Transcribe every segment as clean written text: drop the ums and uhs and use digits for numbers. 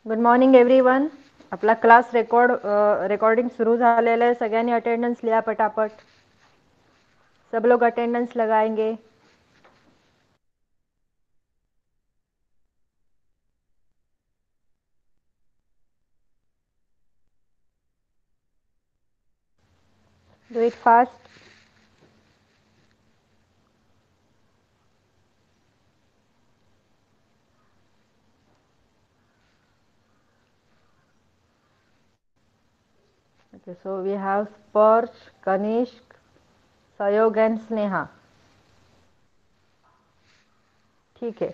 Good morning everyone. आपला class recording सुरू झालेला है. सगळ्यांनी अटेंडेंस लिया पटापट. सब लोग अटेंडेंस लगाएंगे. Do it fast. Okay, so we have Sparsh, Kanishk, Sayog and Sneha. ठीक है,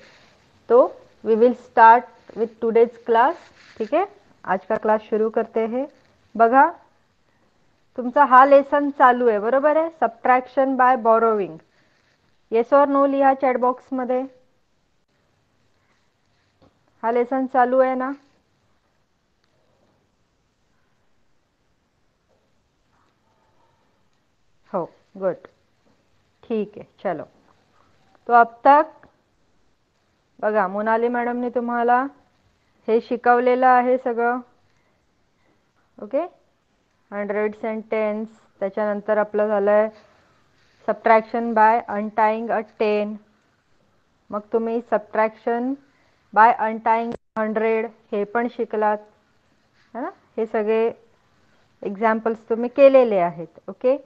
तो we will start with today's class. ठीक है, आज का क्लास शुरू करते हैं. बघा, तुमचा हा लेसन चालू आहे, बरोबर आहे. Subtraction by borrowing. येस और नो लिहा चॅट बॉक्स मध्ये. हा लेसन चालू आहे ना. हो, गुड. ठीक है, चलो. तो अब तक बघा, मोनाली मॅडमने तुम्हाला हे शिकवलेलं आहे सगळं. Okay, hundreds and tens. त्याच्यानंतर आपलं झालंय सबट्रॅक्शन बाय अनटाईंग अ 10. मग तुम्ही सबट्रॅक्शन बाय अनटाईंग 100 हे पण शिकलात है ना. हे सगळे एक्झाम्पल्स तुम्ही केलेले आहेत. ओके,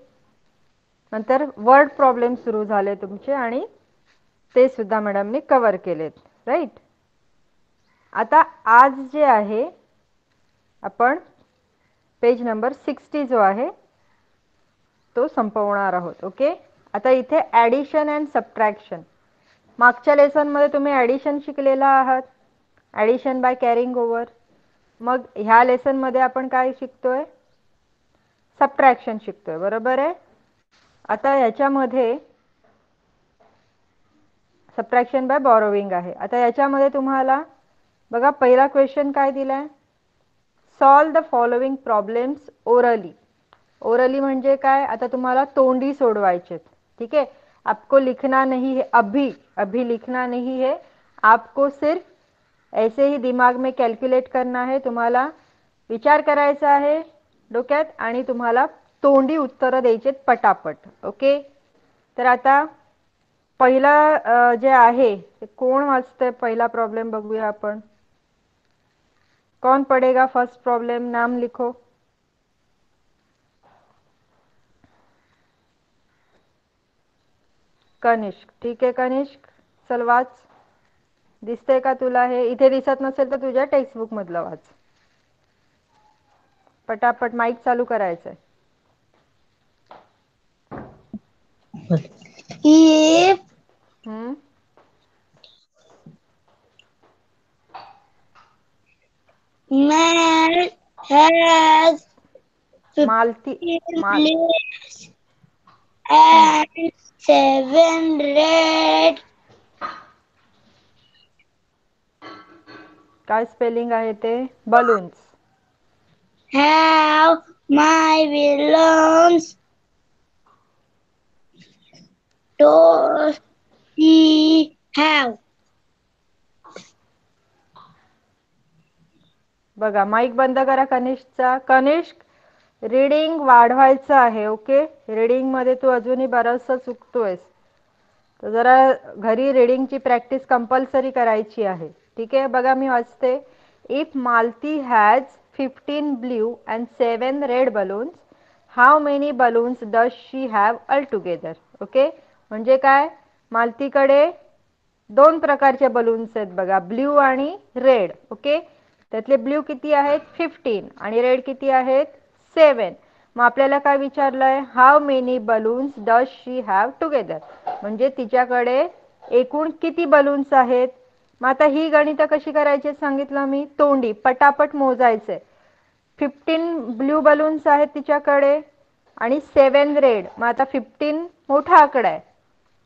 नंतर वर्ड प्रॉब्लेम सुरू झाले तुमचे आणि ते सुद्धा मॅडमने कव्हर केलेत. राईट. आता आज जे आहे आपण पेज नंबर 60 जो आहे तो संपवणार आहोत. ओके, आता इथे ॲडिशन अँड सबट्रॅक्शन. मागच्या लेसनमध्ये तुम्ही ॲडिशन शिकलेला आहात, ॲडिशन बाय कॅरिंग ओव्हर. मग ह्या लेसनमध्ये आपण काय शिकतोय? सबट्रॅक्शन शिकतोय, बरोबर आहे. आता याच्यामध्ये सबट्रॅक्शन बाय बॉरोविंग आहे. आता याच्यामध्ये तुम्हाला बघा, पहिला क्वेश्चन काय दिलाय? Solve the following problems orally. Orally म्हणजे काय? आता तुम्हाला तोंडी सोडवायचे. ठीक है, आपको लिखना नहीं है, अभी अभी लिखना नहीं है. आपको सिर्फ ऐसे ही दिमाग में कैलकुलेट करना है. तुम्हाला विचार करायचा आहे डोक्यात आणि तुम्हाला तोंडी उत्तरं द्यायचे पटापट. ओके, तर आता पहिला जे आहे ते कोण वाचतंय? पहिला प्रॉब्लेम बघूया आपण. कौन पढ़ेगा फर्स्ट प्रॉब्लम? नाम लिखो. कनिष्क. ठीक आहे कनिष्क, चल वाच. दिसतंय का तुला? हे इथे दिसत नसेल तर तुझ्या टेक्स्टबुक मधलं वाच पटापट. माईक चालू करायचंय. If हम्म, man has मालती 15 माल blues हम्म, and 7 red, काय स्पेलिंग आहे ते? Balloons. how my belongs does he have? बघा, माईक बंद करा कनिष्कचा. कनिष्क, रीडिंग वाढवायचं आहे. ओके, रीडिंग मध्ये तू अजूनही बरंचसं चुकतोयस. तर जरा घरी रीडिंगची प्रॅक्टिस कंपल्सरी करायची आहे. ठीक आहे, बघा मी वाचते. If Malti has 15 blue and 7 red balloons, how many balloons does she have all together. Okay, म्हणजे काय? मालतीकडे 2 प्रकारचे बलून्स आहेत बघा, ब्ल्यू आणि रेड. ओके, त्यातले ब्ल्यू किती आहेत? 15 आणि रेड किती आहेत? 7. मग आपल्याला काय विचारलंय? How many balloons does she have together, म्हणजे तिच्याकडे एकूण किती बलून्स आहेत. मग आता ही गणितं कशी करायची सांगितलं मी? तोंडी पटापट मोजायचे. 15 ब्ल्यू बलून्स आहेत तिच्याकडे आणि 7 रेड. मग आता 15 मोठा आकडा आहे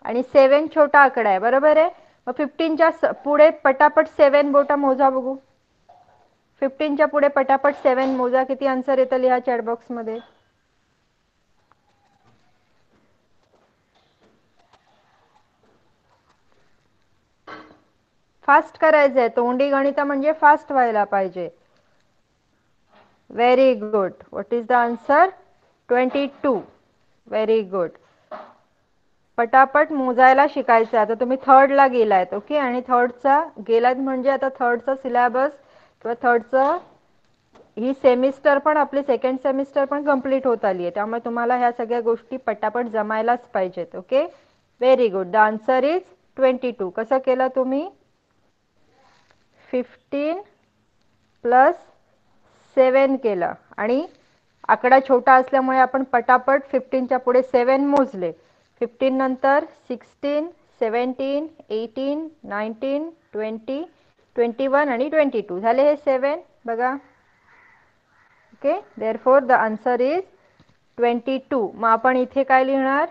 आणि 7 छोटा आकडा आहे, बरोबर आहे. मग 15च्या पुढे पटापट 7 बोटा मोजा बघू. 15च्या पुढे पटापट 7 मोजा. किती आन्सर येतं लिहा चॅटबॉक्स मध्ये. 5. फास्ट करायचंय. तोंडी गणित म्हणजे फास्ट व्हायला पाहिजे. Very good. What is the answer? 22. Very good. पटापट मोजायला शिकायचं. आता तुम्ही थर्डला गेलायत. ओके. आणि थर्डचा गेलात म्हणजे आता थर्डचा सिलेबस किंवा थर्डचं ही सेमिस्टर पण आपली सेकंड सेमिस्टर पण कंप्लीट होत आली आहे. त्यामुळे तुम्हाला ह्या सगळ्या गोष्टी पटापट जमायलाच पाहिजेत. Okay. Very good. The answer is 22. कसं केलं तुम्ही? 15 प्लस 7 केलं आणि आकडा छोटा असल्यामुळे आपण पटापट 15च्या पुढे 7 मोजले. 15 नंतर 16, 17, 18, 19, 20, 21 आणि 22 झाले हे 7. बघा. Okay. Therefore the answer is 22. मग आपण इथे काय लिहिणार?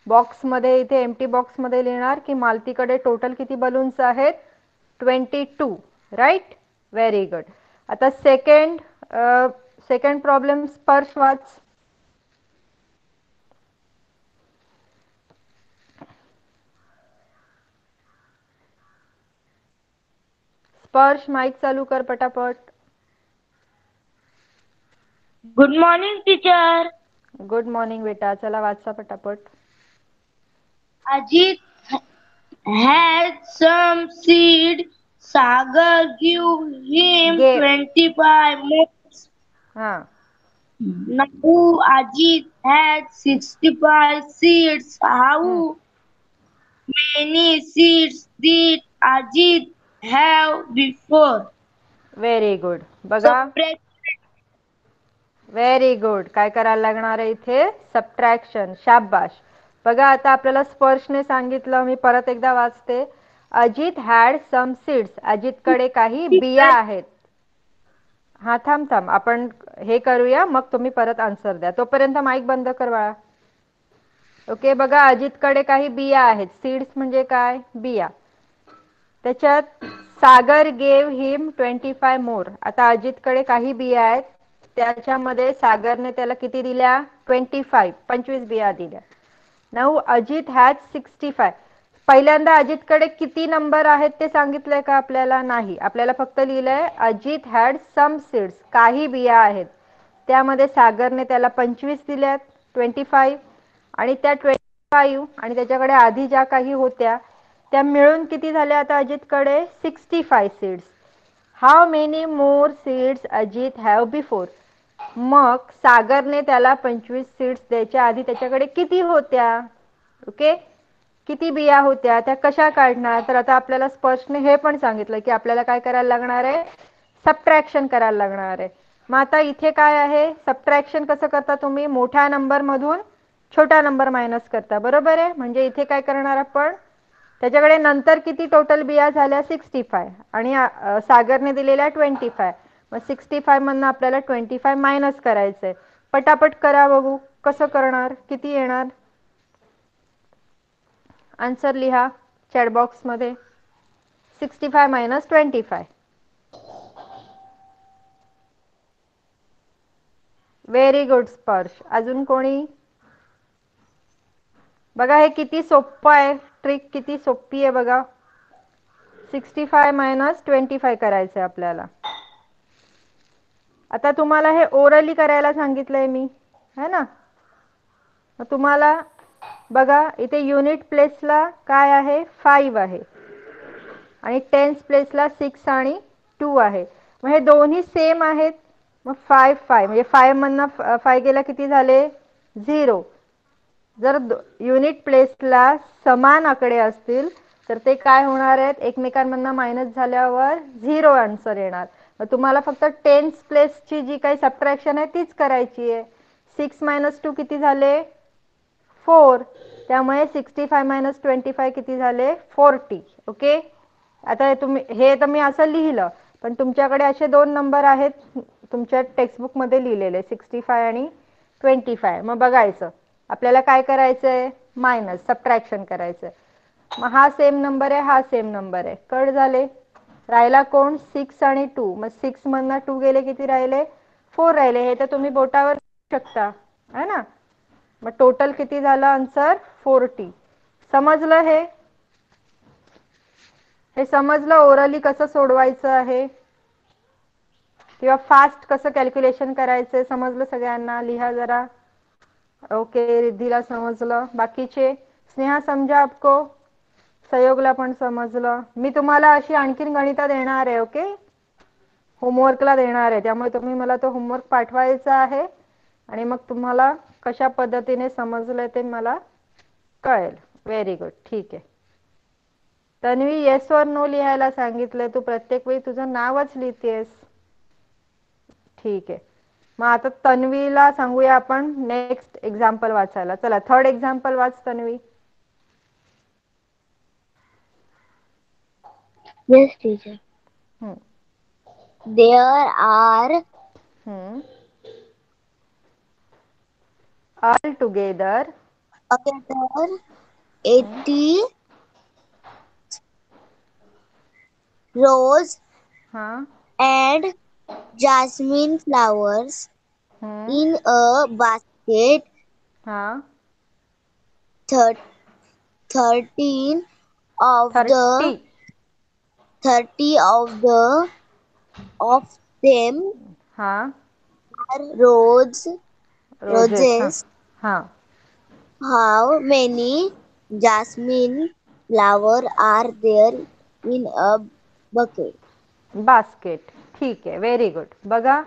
बॉक्समध्ये, इथे एम्प्टी बॉक्समध्ये लिहिणार की मालतीकडे टोटल किती बलून्स आहेत? 22. राईट. Very good. आता सेकंड प्रॉब्लेम स्पर्श वाच. स्पर्श माईक चालू कर पटापट. Good morning teacher. Good morning बेटा. चला वाचा पटापट. Ajit had some seed. Sagar give him Gave. 25 more. हा. Now Ajit had 65 seeds. How many seeds did Ajit have before? Very good. बघा. Subtract. Very good. काय करायला लागणार आहे इथे? सबट्रॅक्शन. शाबाश. बघा आता आपल्याला स्पर्शने सांगितलं. मी परत एकदा वाचते. Ajit had some seeds. अजितकडे काही बिया आहेत. हा थांब आपण हे करूया, मग तुम्ही परत आन्सर द्या. तोपर्यंत माईक बंद कर बाळा. ओके. बघा अजितकडे काही बिया आहेत. सीड्स म्हणजे काय? बिया. त्याच्यात सागर गेव हिम 25 मोर. आता अजितकडे काही बिया आहेत. त्याच्यामध्ये सागरने त्याला किती दिल्या? 25 बिया दिल्या. Now Ajit has 65. पहिल्यांदा अजितकडे किती नंबर आहेत ते सांगितलंय का आपल्याला? नाही. आपल्याला फक्त लिहिलंय अजित हॅड सम सीड्स. काही बिया आहेत. त्यामध्ये सागरने त्याला 25 दिल्यात. 25 आणि त्या 25 आणि त्याच्याकडे आधी ज्या काही होत्या त्या मिळून किती झाल्या आता अजितकडे? 65 seeds. How many more seeds Ajit have before. मग सागरने त्याला 25 सीड्स द्यायच्या आधी त्याच्याकडे किती होत्या? ओके. किती बिया होत्या? त्या कशा काढणार? तर आता आपल्याला स्पर्शने हे पण सांगितलं की आपल्याला काय करायला लागणार आहे? सबट्रॅक्शन करायला लागणार आहे. मग आता इथे काय आहे? सबट्रॅक्शन कसं करता तुम्ही? मोठ्या नंबर मधून छोटा नंबर मायनस करता. बरोबर आहे. म्हणजे इथे काय करणार आपण? त्याच्याकडे नंतर किती टोटल बिया झाल्या? 65 आणि सागरने दिलेल्या 25. मग 65 मधनं आपल्याला 25 मायनस करायचंय. पटापट करा बघू कसं करणार. किती येणार? आन्सर लिहा चॅट बॉक्स मध्ये. 65 मायनस 25. व्हेरी गुड स्पर्श. अजून कोणी? बघा हे किती सोपं आहे. ट्रिक किती सोपी आहे बघा. 65 मायनस 25 करायचंय आपल्याला. आता तुम्हाला हे ओरली करायला सांगितलंय मी, है ना? मग तुम्हाला बघा इथे युनिट प्लेसला काय आहे? 5 आहे आणि टेन्स प्लेसला 6 आणि 2 आहे. मग हे दोन्ही सेम आहेत. मग 5 म्हणजे 5 मधनं 5 गेला किती झाले? 0. जर युनिट प्लेसला समान आकडे असतील तर ते काय होणार आहेत? एकमेकांमधनं मायनस झाल्यावर 0 आन्सर येणार. मग तुम्हाला फक्त टेन्स प्लेसची जी काही सबट्रॅक्शन आहे तीच करायची आहे. 6 मायनस 2 किती झाले? 4. त्यामुळे 65 मायनस 25 किती झाले? 40. ओके. आता हे तर मी असं लिहिलं, पण तुमच्याकडे असे दोन नंबर आहेत तुमच्या टेक्स्टबुक मध्ये लिहिलेले 65 आणि 25. मग बघायचं आपल्याला काय करायचंय? मायनस सबट्रॅक्शन करायचंय. मग हा सेम नंबर आहे, हा सेम नंबर आहे. कट झाले. राहिला कोण? 6 आणि 2. मग 6 मधनं 2 गेले किती राहिले? 4 राहिले. हे तर तुम्ही बोटावर शकता, है ना? मग टोटल किती झालं आन्सर? 40. समजलं हे? हे समजलं ओरली कसं सोडवायचं आहे किंवा फास्ट कसं कॅल्क्युलेशन करायचं समजलं सगळ्यांना? लिहा जरा. ओके, रिद्धीला समजलं. बाकीचे? स्नेहा समजा आपको? सहयोगला पण समजलं. मी तुम्हाला अशी आणखीन गणितं देणार आहे. ओके, होमवर्कला देणार आहे, त्यामुळे तुम्ही मला तो होमवर्क पाठवायचा आहे आणि मग तुम्हाला कशा पद्धतीने समजलं ते मला कळेल. Very good. ठीक आहे. तन्वी, येस और नो लिहायला सांगितलंय. तू प्रत्येक वेळी तुझं नावच लिहितेस. ठीक आहे. मग आता तन्वीला सांगूया आपण नेक्स्ट एक्झाम्पल वाचायला. चला, third example watch Tanvi. Yes, teacher. There are altogether 80 rose and jasmine flowers in a basket. 13 of 30 of them are roses. roses. How many jasmine flowers are there in a bucket? Basket. ठीक आहे, very good. बघा,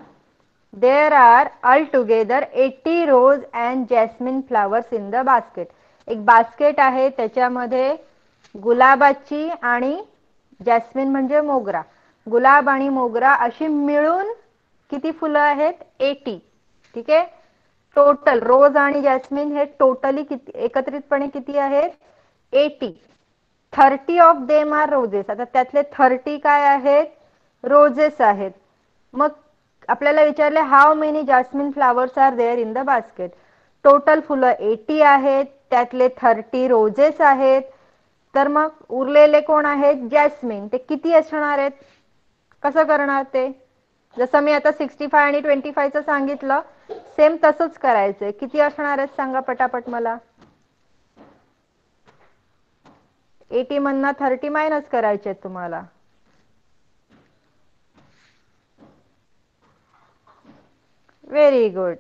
there are altogether 80 rose and jasmine flowers in the basket. एक basket आहे, त्याच्यामध्ये गुलाबाची आणि jasmine म्हणजे मोगरा, गुलाब आणि मोगरा अशी मिळून किती फुलं आहेत? 80. ठीक आहे. टोटल रोज आणि जॅस्मिन हे टोटली किती एकत्रितपणे किती आहेत? 80. 30 ऑफ देम आर रोजेस. आता त्यातले 30 काय आहेत? रोजेस आहेत. मग आपल्याला विचारले how many jasmine flowers are there in the basket. Total फुलं 80 आहेत, त्यातले 30 रोजेस आहेत. तर मग उरलेले कोण आहेत? जॅस्मिन. ते किती असणार आहेत? कसं करणार ते? जसं मी आता 65 आणि 25 चं सांगितलं, सेम तसंच करायचंय. किती असणार आहेत सांगा पटापट मला. 80 मधनं 30 मायनस करायचे तुम्हाला. Very good.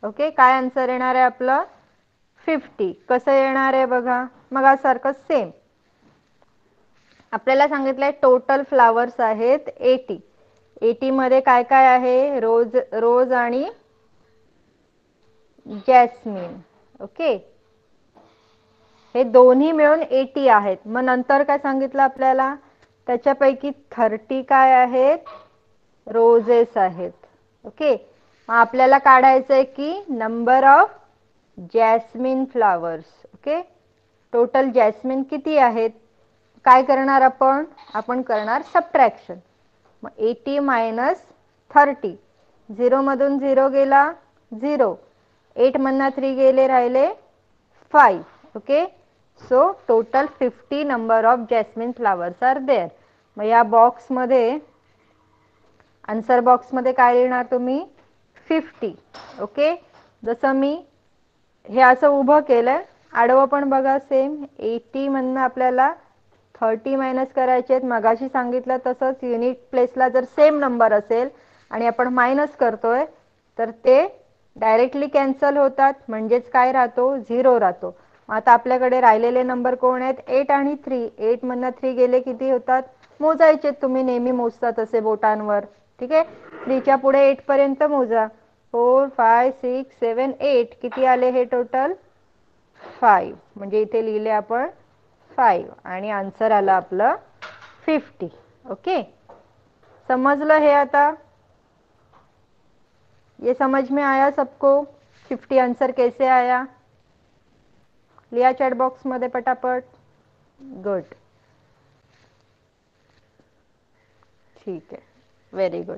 ओके, काय आन्सर येणार आहे आपलं? 50. कसं येणार आहे बघा, मग सारखं सेम. आपल्याला सांगितलंय टोटल फ्लावर्स आहेत 80. 80 मध्ये काय काय आहे? रोज आणि जॅस्मिन. ओके, हे दोन्ही मिळून 80 आहेत. मग नंतर काय सांगितलं आपल्याला? त्याच्यापैकी 30 काय आहेत? रोजेस आहेत. ओके, मग आपल्याला काढायचंय की number of jasmine flowers. Okay, total jasmine किती आहेत? काय करणार आपण? आपण करणार सबट्रॅक्शन. मग 80 मायनस 30. 0 मधून 0 गेला 0. 8 मधनं 3 गेले, राहिले 5. Okay, so total 50 number of jasmine flowers are there. मग या बॉक्समध्ये, आन्सर बॉक्समध्ये काय लिहिणार तुम्ही? 50. ओके, जसं मी हे असं उभं केलंय, आडवं पण बघा सेम. 80 मधनं आपल्याला 30 मायनस करायचे आहेत. मगाशी सांगितलं तसंच युनिट प्लेसला जर सेम नंबर असेल आणि आपण मायनस करतोय तर ते डायरेक्टली कॅन्सल होतात, म्हणजेच काय राहतो? 0 राहतो. आता आपल्याकडे राहिलेले नंबर कोण आहेत? 8 आणि 3. 8 मधनं 3 गेले किती होतात? मोजायचे, तुम्ही नेहमी मोजता तसे बोटांवर. ठीक आहे, 3 च्या पुढे 8 पर्यंत मोजा. 4 5 6 7 8. किती आले हे टोटल? 5. म्हणजे इथे लिहिले आपण 5 आणि आन्सर आलं आपलं 50. ओके, समजलं हे आता? ये समझ में आया सबको? 50 आंसर कैसे आया? लिहा चॅट बॉक्स मध्ये पटापट. गुड. ठीक आहे, व्हेरी गुड.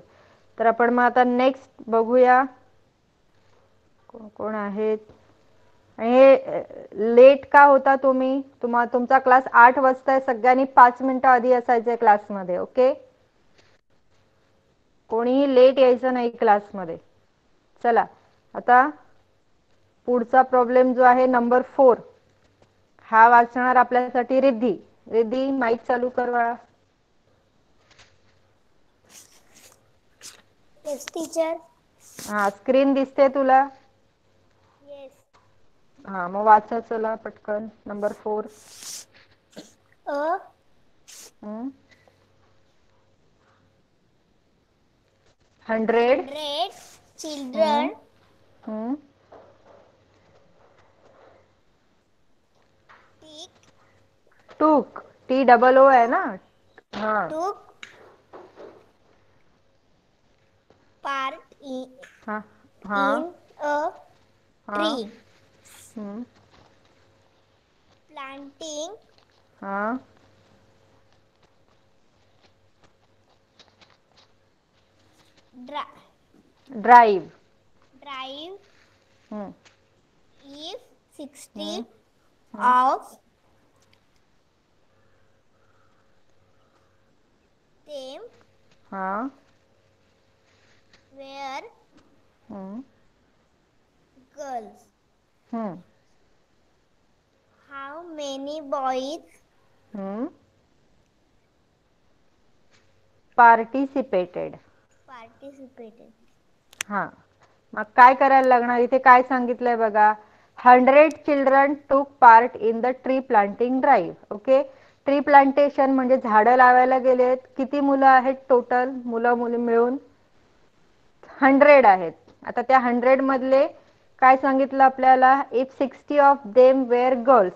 तर आपण मग आता नेक्स्ट बघूया कोण कोण आहेत. हे लेट का होता तुम्ही? तुमचा क्लास 8 वाजता आहे. सगळ्यांनी 5 मिनिटं आधी असायचे क्लासमध्ये. ओके, कोणीही लेट यायचं नाही क्लासमध्ये. चला, आता पुढचा प्रॉब्लेम जो आहे नंबर 4, हा वाचणार आपल्यासाठी रिद्धी. रिद्धी माईक चालू कर बाळा. Yes teacher. हा स्क्रीन दिसते तुला? येस. हा मग वाचा चला पटकन नंबर 4. अ 100 100 हम्म, children हम्म, took टूक TOO आहे ना. हा took part हा हा in a हा tree हम्म, planting हा dri- ड्राईव्ह drive हम्म, if 60 हम्म, हम्म, of them हा were हम्म, girls. हम्म, How many boys हम्म. पार्टिसिपेटेड. participated? हा मग काय करायला लागणार इथे काय सांगितलंय बघा. 100 चिल्ड्रन टूक part in the tree planting drive. Okay. Tree plantation म्हणजे झाडं लावायला गेलेत. किती मुलं आहेत टोटल? मुलं मुली मिळून 100 आहेत. आता त्या 100 मधले काय सांगितलं आपल्याला? If 60 of them were girls.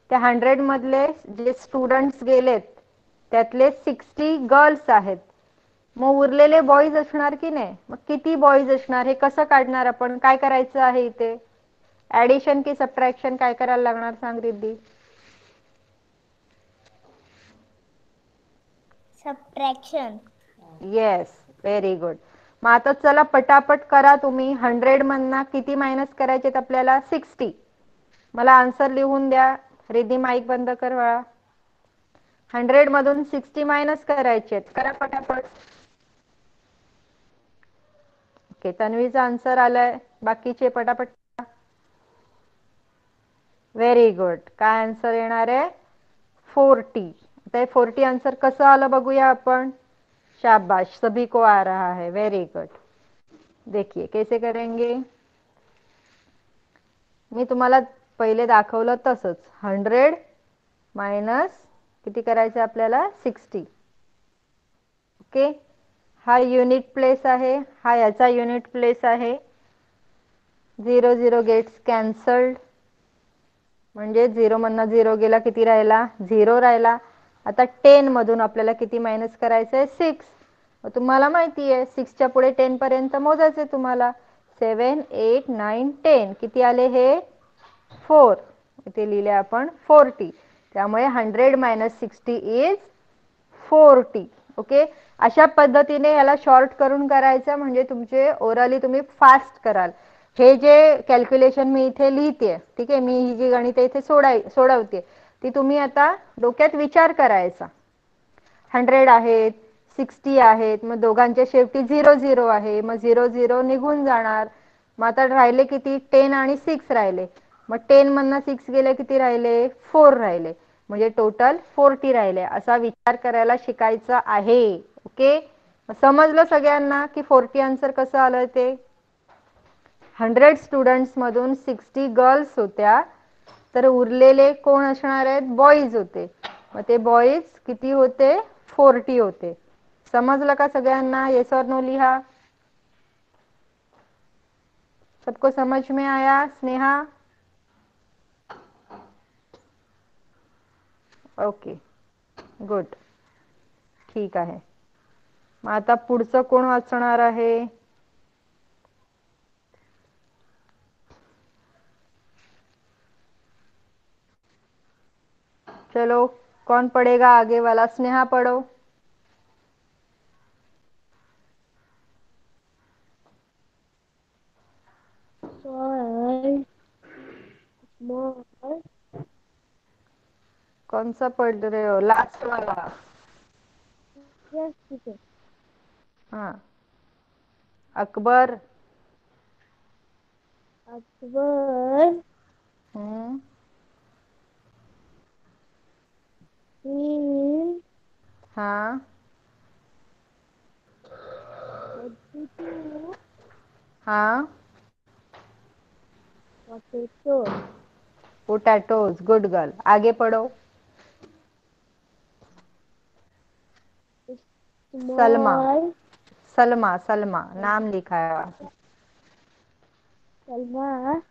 त्या 100 मधले जे स्टुडंट्स गेलेत त्यातले 60 गर्ल्स आहेत. मग उरलेले बॉईज असणार की नाही? मग किती बॉईज असणार हे कसं काढणार आपण? काय करायचं आहे इथे? ऍडिशन की सबट्रॅक्शन काय करायला लागणार सांग Riddhi? Subtraction. Yes very good. मग आता चला पटापट करा तुम्ही. 100 मधना किती मायनस करायचे आपल्याला? 60. मला आन्सर लिहून द्या. रिद्धी माईक बंद कर बाळा. 100 मधून 60 मायनस करायचे. करा पटापट. ओके तन्वीचा आन्सर आलाय. बाकीचे पटापट. Very good. काय आन्सर येणार आहे? 40. आता 40 आन्सर कसं आलं बघूया आपण. शाबाश सभी को आ रहा है. Very good. देखिए कैसे करेंगे. मी तुम्हाला पहिले दाखवलं तसंच. 100 मायनस किती करायचं आपल्याला? 60. ओके. हा युनिट प्लेस आहे. हा याचा युनिट प्लेस आहे. 0 0 गेट्स कॅन्सल्ड. म्हणजे 0 मधनं 0 गेला किती राहिला? 0 राहिला. आता 10 मधून आपल्याला किती मायनस करायचंय? 6. तुम्हाला माहिती आहे 6 च्या पुढे 10 पर्यंत मोजायचे तुम्हाला. 7 8 9 10 किती आले हे? 4. इथे लिहिले आपण 40. त्यामुळे 100 मायनस 60 इज 40. ओके. अशा पद्धतीने याला शॉर्ट करून करायचं म्हणजे तुमचे ओरली तुम्ही फास्ट कराल. हे जे कॅल्क्युलेशन मी इथे लिहिते, ठीक आहे, मी ही जी गणिते इथे सोडवते ती तुम्ही आता डोक्यात विचार करायचा. 100 आहेत, 60 आहेत, मग दोघांच्या शेवटी 0 0 आहे, मग 0 0 निघून जाणार. मग आता राहिले किती? 10 आणि 6 राहिले. मग 10 मधनं 6 गेले किती राहिले? 4 राहिले. म्हणजे टोटल 40 राहिले. असा विचार करायला शिकायचा आहे. ओके. समजलं सगळ्यांना की 40 आन्सर कसं आलं ते? 100 स्टुडंट्स मधून 60 गर्ल्स होत्या, तर उरलेले कोण असणार आहेत? बॉईज होते. मग ते बॉईज किती होते? 40 होते. समजलं का सगळ्यांना? येस और नो लिहा. सबको समझ में आया? Sneha okay good. ठीक आहे. मग आता पुढचं कोण वाचणार आहे? चलो कौन पढ़ेगा आगे वाला? स्नेहा पढ़ो. कौन सा पढ़ रहे हो? लास्ट वाला. Yes, teacher. हाँ अकबर. Akbar हम्म he हाँ 22 हाँ potatoes. पोटैटोज, गुड गर्ल, आगे पढ़ो। सलमा, Small सलमा, सलमा नाम लिखा है। Salma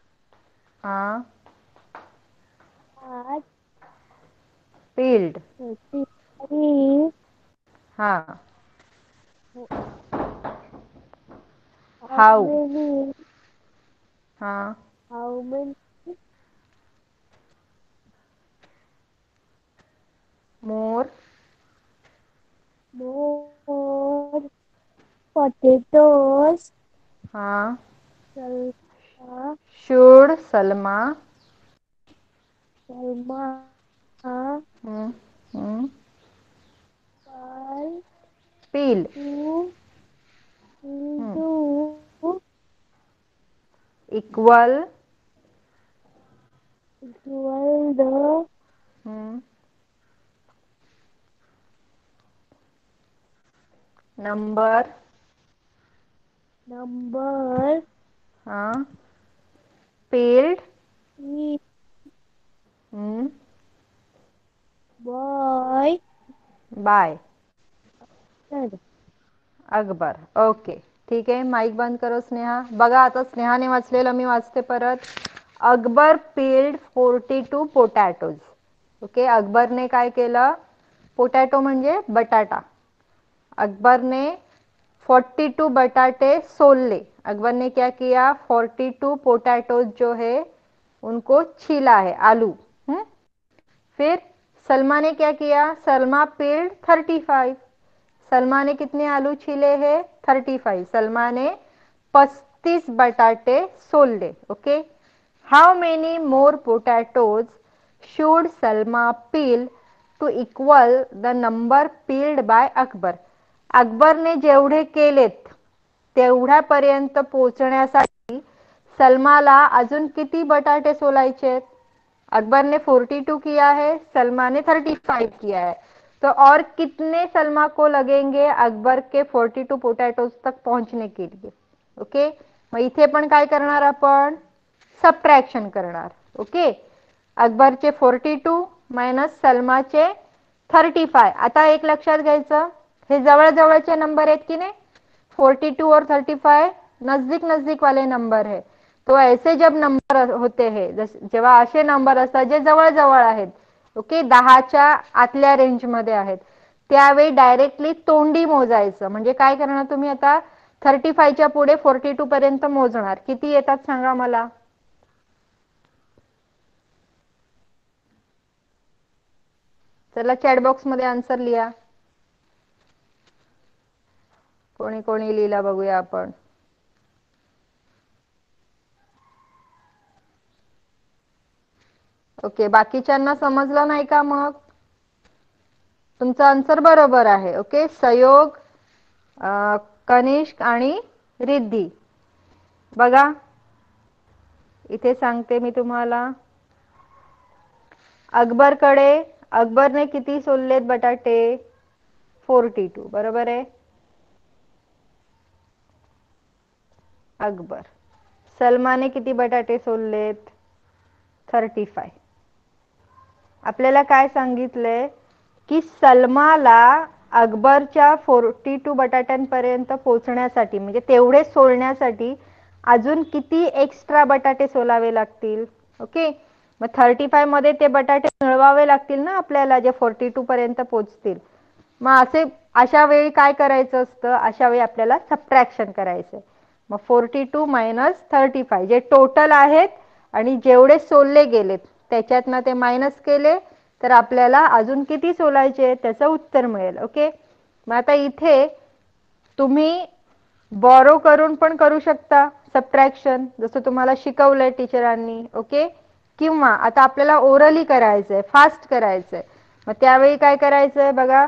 हाँ had फील्ड, 33. हाँ How हाउ, many? हाँ How many more, more potatoes? हाँ Salma, should, Salma, Salma hmm hmm buy peel, to hmm into equal, equal the hmm number, number हाँ field, is hmm by by third. Akbar. Okay, ठीक आहे. Mic बंद करो स्नेहा. बघा आता स्नेहाने वाचलेलं मी वाचते परत. Akbar peeled 42 potatoes. ओके, अकबरने काय केलं? पोटॅटो म्हणजे बटाटा. अकबर ने 42 बटाटे सोले. अकबर ने क्या किया? 42 पोटैटोज जो है उनको छीला है, आलू. फिर सलमा ने क्या किया? सलमा पील्ड 35. सलमा ने कितने आलू छीले हैं? 35. सलमा ने 35 बटाटे सोले. Okay, how many more potatoes should Salma peel to equal the number peeled by Akbar? अकबरने जेवढे केलेत तेवढ्यापर्यंत पोहोचण्यासाठी सलमाला अजून किती बटाटे सोलायचे? अकबर ने 42 किया है, सलमा ने 35 किया है. तो और कितने सलमा को लगेंगे अकबर के 42 पोटॅटोज तक पहुंचने के लिए? ओके, मग इथे पण काय करणार आपण? सबट्रॅक्शन करणार. ओके, अकबरचे 42 मायनस सलमाचे 35. आता एक लक्षात घ्यायचं, हे जवळजवळचे नंबर आहेत की नाही? 42 और 35 नजदीक नजदीक वाले नंबर है. तो ऐसे जब नंबर होते हैं, जेव्हा असे नंबर असतात जे जवळ जवळ आहेत, ओके, 10च्या आतल्या रेंज मध्ये आहेत, त्यावेळी डायरेक्टली तोंडी मोजायचं. म्हणजे काय करणार तुम्ही आता? 35च्या पुढे 42 पर्यंत मोजणार. किती येतात सांगा मला? चला चॅट बॉक्स मध्ये आन्सर लिहा. कोणी कोणी लिहिला बघूया आपण. ओके, बाकीच्यांना समजलं नाही का? मग तुमचा आन्सर बरोबर आहे. ओके, सहयोग, कनिष्क आणि रिद्धी. बघा इथे सांगते मी तुम्हाला. अकबरने किती सोललेत बटाटे? 42. बरोबर आहे. अकबर. सलमाने किती बटाटे सोललेत? 35. आपल्याला काय सांगितलंय की सलमाला अकबरच्या 42 बटाट्यांपर्यंत पोहोचण्यासाठी, म्हणजे तेवढे सोलण्यासाठी अजून किती एक्स्ट्रा बटाटे सोलावे लागतील? ओके, मग 35 मध्ये ते बटाटे मिळवावे लागतील ना आपल्याला, जे 42 पर्यंत पोहोचतील. मग अशा वेळी काय करायचं असतं? अशा वेळी आपल्याला सबट्रॅक्शन करायचं. मग 42 मायनस 35 जे टोटल आहेत आणि जेवढे सोलले गेलेत त्याच्यातनं ते मायनस केले तर आपल्याला अजून किती सोलायचे त्याचं उत्तर मिळेल. ओके, मग आता इथे तुम्ही बॉरो करून पण करू शकता सबट्रॅक्शन, जसं तुम्हाला शिकवलंय टीचरांनी. ओके, किंवा आता आपल्याला ओरली करायचंय, फास्ट करायचंय, मग त्यावेळी काय करायचंय बघा.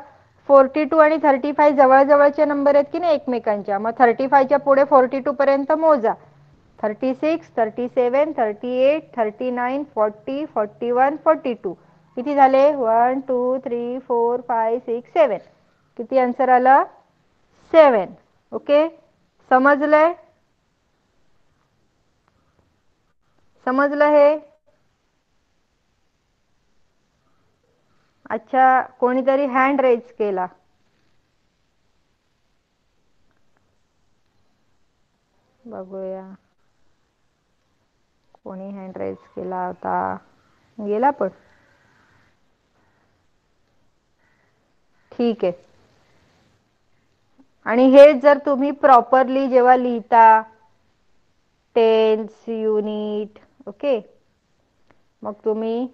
42 आणि 35 जवळजवळचे नंबर आहेत की नाही एकमेकांच्या. मग 35च्या पुढे 42 पर्यंत मोजा. 36, 37, 38, 39, 40, 41, 42. किती झाले? 1 2 3 4 5 6 7. किती आन्सर आला? 7. ओके, समजलंय? समजलं हे? अच्छा, कोणीतरी हँड रेज केला. बघूया कोणी हँड रेज केला होता. गेला पण. ठीक आहे. आणि हे जर तुम्ही प्रॉपरली जेव्हा लिहिता टेन्स युनिट, ओके, मग तुम्ही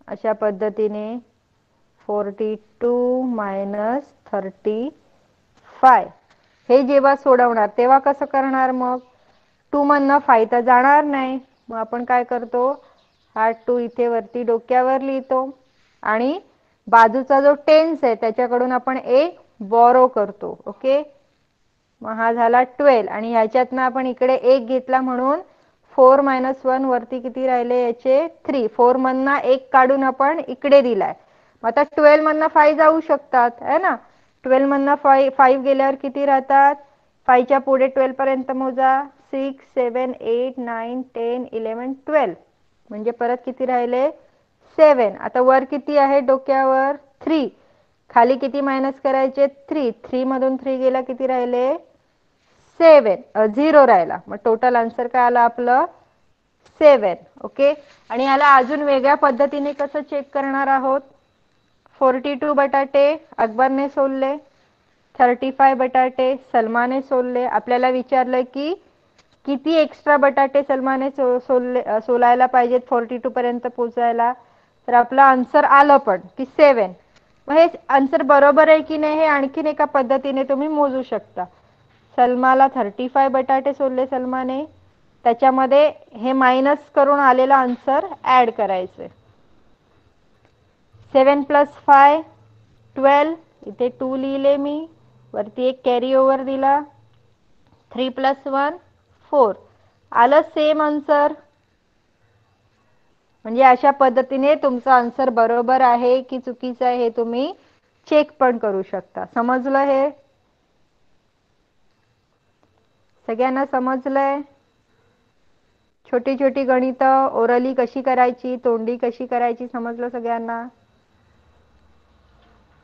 अशा पद्धतीने 42 मायनस 35 हे जेव्हा सोडवणार तेव्हा कसं करणार? मग 2 मधनं 5 तर जाणार नाही. मग आपण काय करतो? हा 2 इथे वरती डोक्यावर लिहितो आणि बाजूचा जो टेन्स आहे त्याच्याकडून आपण एक बॉरो करतो. ओके, मग हा झाला 12 आणि ह्याच्यातनं आपण इकडे 1 घेतला म्हणून 4 मायनस 1 वरती किती राहिले याचे? 3. 4 मधनं 1 काढून आपण इकडे दिलाय. मग आता 12 मधनं 5 जाऊ शकतात है ना. 12 मधनं 5 गेल्यावर किती राहतात? 5 च्या पुढे 12 पर्यंत मोजा. 6 7 8 9 10 11 12 म्हणजे परत किती राहिले? 7. आता वर किती आहे डोक्यावर? 3. खाली किती मायनस करायचे? 3. 3 मधून 3 गेला किती राहिले? 7. 0 राहिला. मग टोटल आन्सर काय आलं आपलं? 7. ओके, आणि याला अजून वेगळ्या पद्धतीने कसं चेक करणार आहोत? 42 बटाटे अकबरने सोलले, 35 बटाटे सलमाने सोलले. आपल्याला विचारलं की किती एक्स्ट्रा बटाटे सलमाने सोलायला पाहिजेत 42 पर्यंत पोहोचायला. तर आपलं आन्सर आलं पण की 7. मग हे आन्सर बरोबर आहे की नाही हे आणखीन एका पद्धतीने तुम्ही मोजू शकता. सलमाला 35 बटाटे सोलले सलमाने, त्याच्यामध्ये हे मायनस करून आलेला आन्सर ऍड करायचे. 7 प्लस 5 12. इथे 2 लिहिले मी, वरती एक कॅरी ओव्हर दिला. 3 प्लस 1 4. आलं सेम आन्सर. म्हणजे अशा पद्धतीने तुमचा आन्सर बरोबर आहे की चुकीचं आहे हे तुम्ही चेक पण करू शकता. समजलं हे? सगळ्यांना समजलंय? छोटी छोटी गणित ओरली कशी करायची, तोंडी कशी करायची समजलं सगळ्यांना?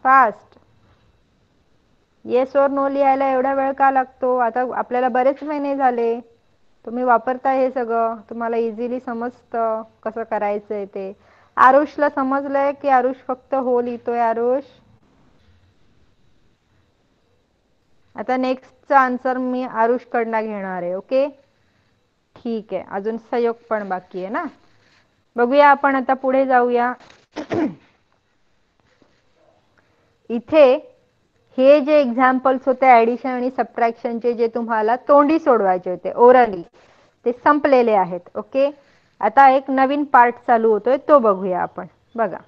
फास्ट. येस और नो लिहायला एवढा वेळ का लागतो? आता आपल्याला बरेच महिने झाले तुम्ही वापरता हे सगळं, तुम्हाला इझिली समजतं कसं करायचंय ते. आरुषला समजलंय की आरुष फक्त हो लिहितोय? आरुष, आता नेक्स्टचा आन्सर मी आरुष कडनं घेणार आहे. ओके, ठीक आहे. अजून संयोग पण बाकी आहे ना. बघूया आपण आता पुढे जाऊया. इथे हे जे एक्झाम्पल्स होते ऍडिशन आणि सबट्रॅक्शनचे जे तुम्हाला तोंडी सोडवायचे होते ओरली, ते संपलेले आहेत. ओके, आता एक नवीन पार्ट चालू होतोय तो बघूया आपण. बघा,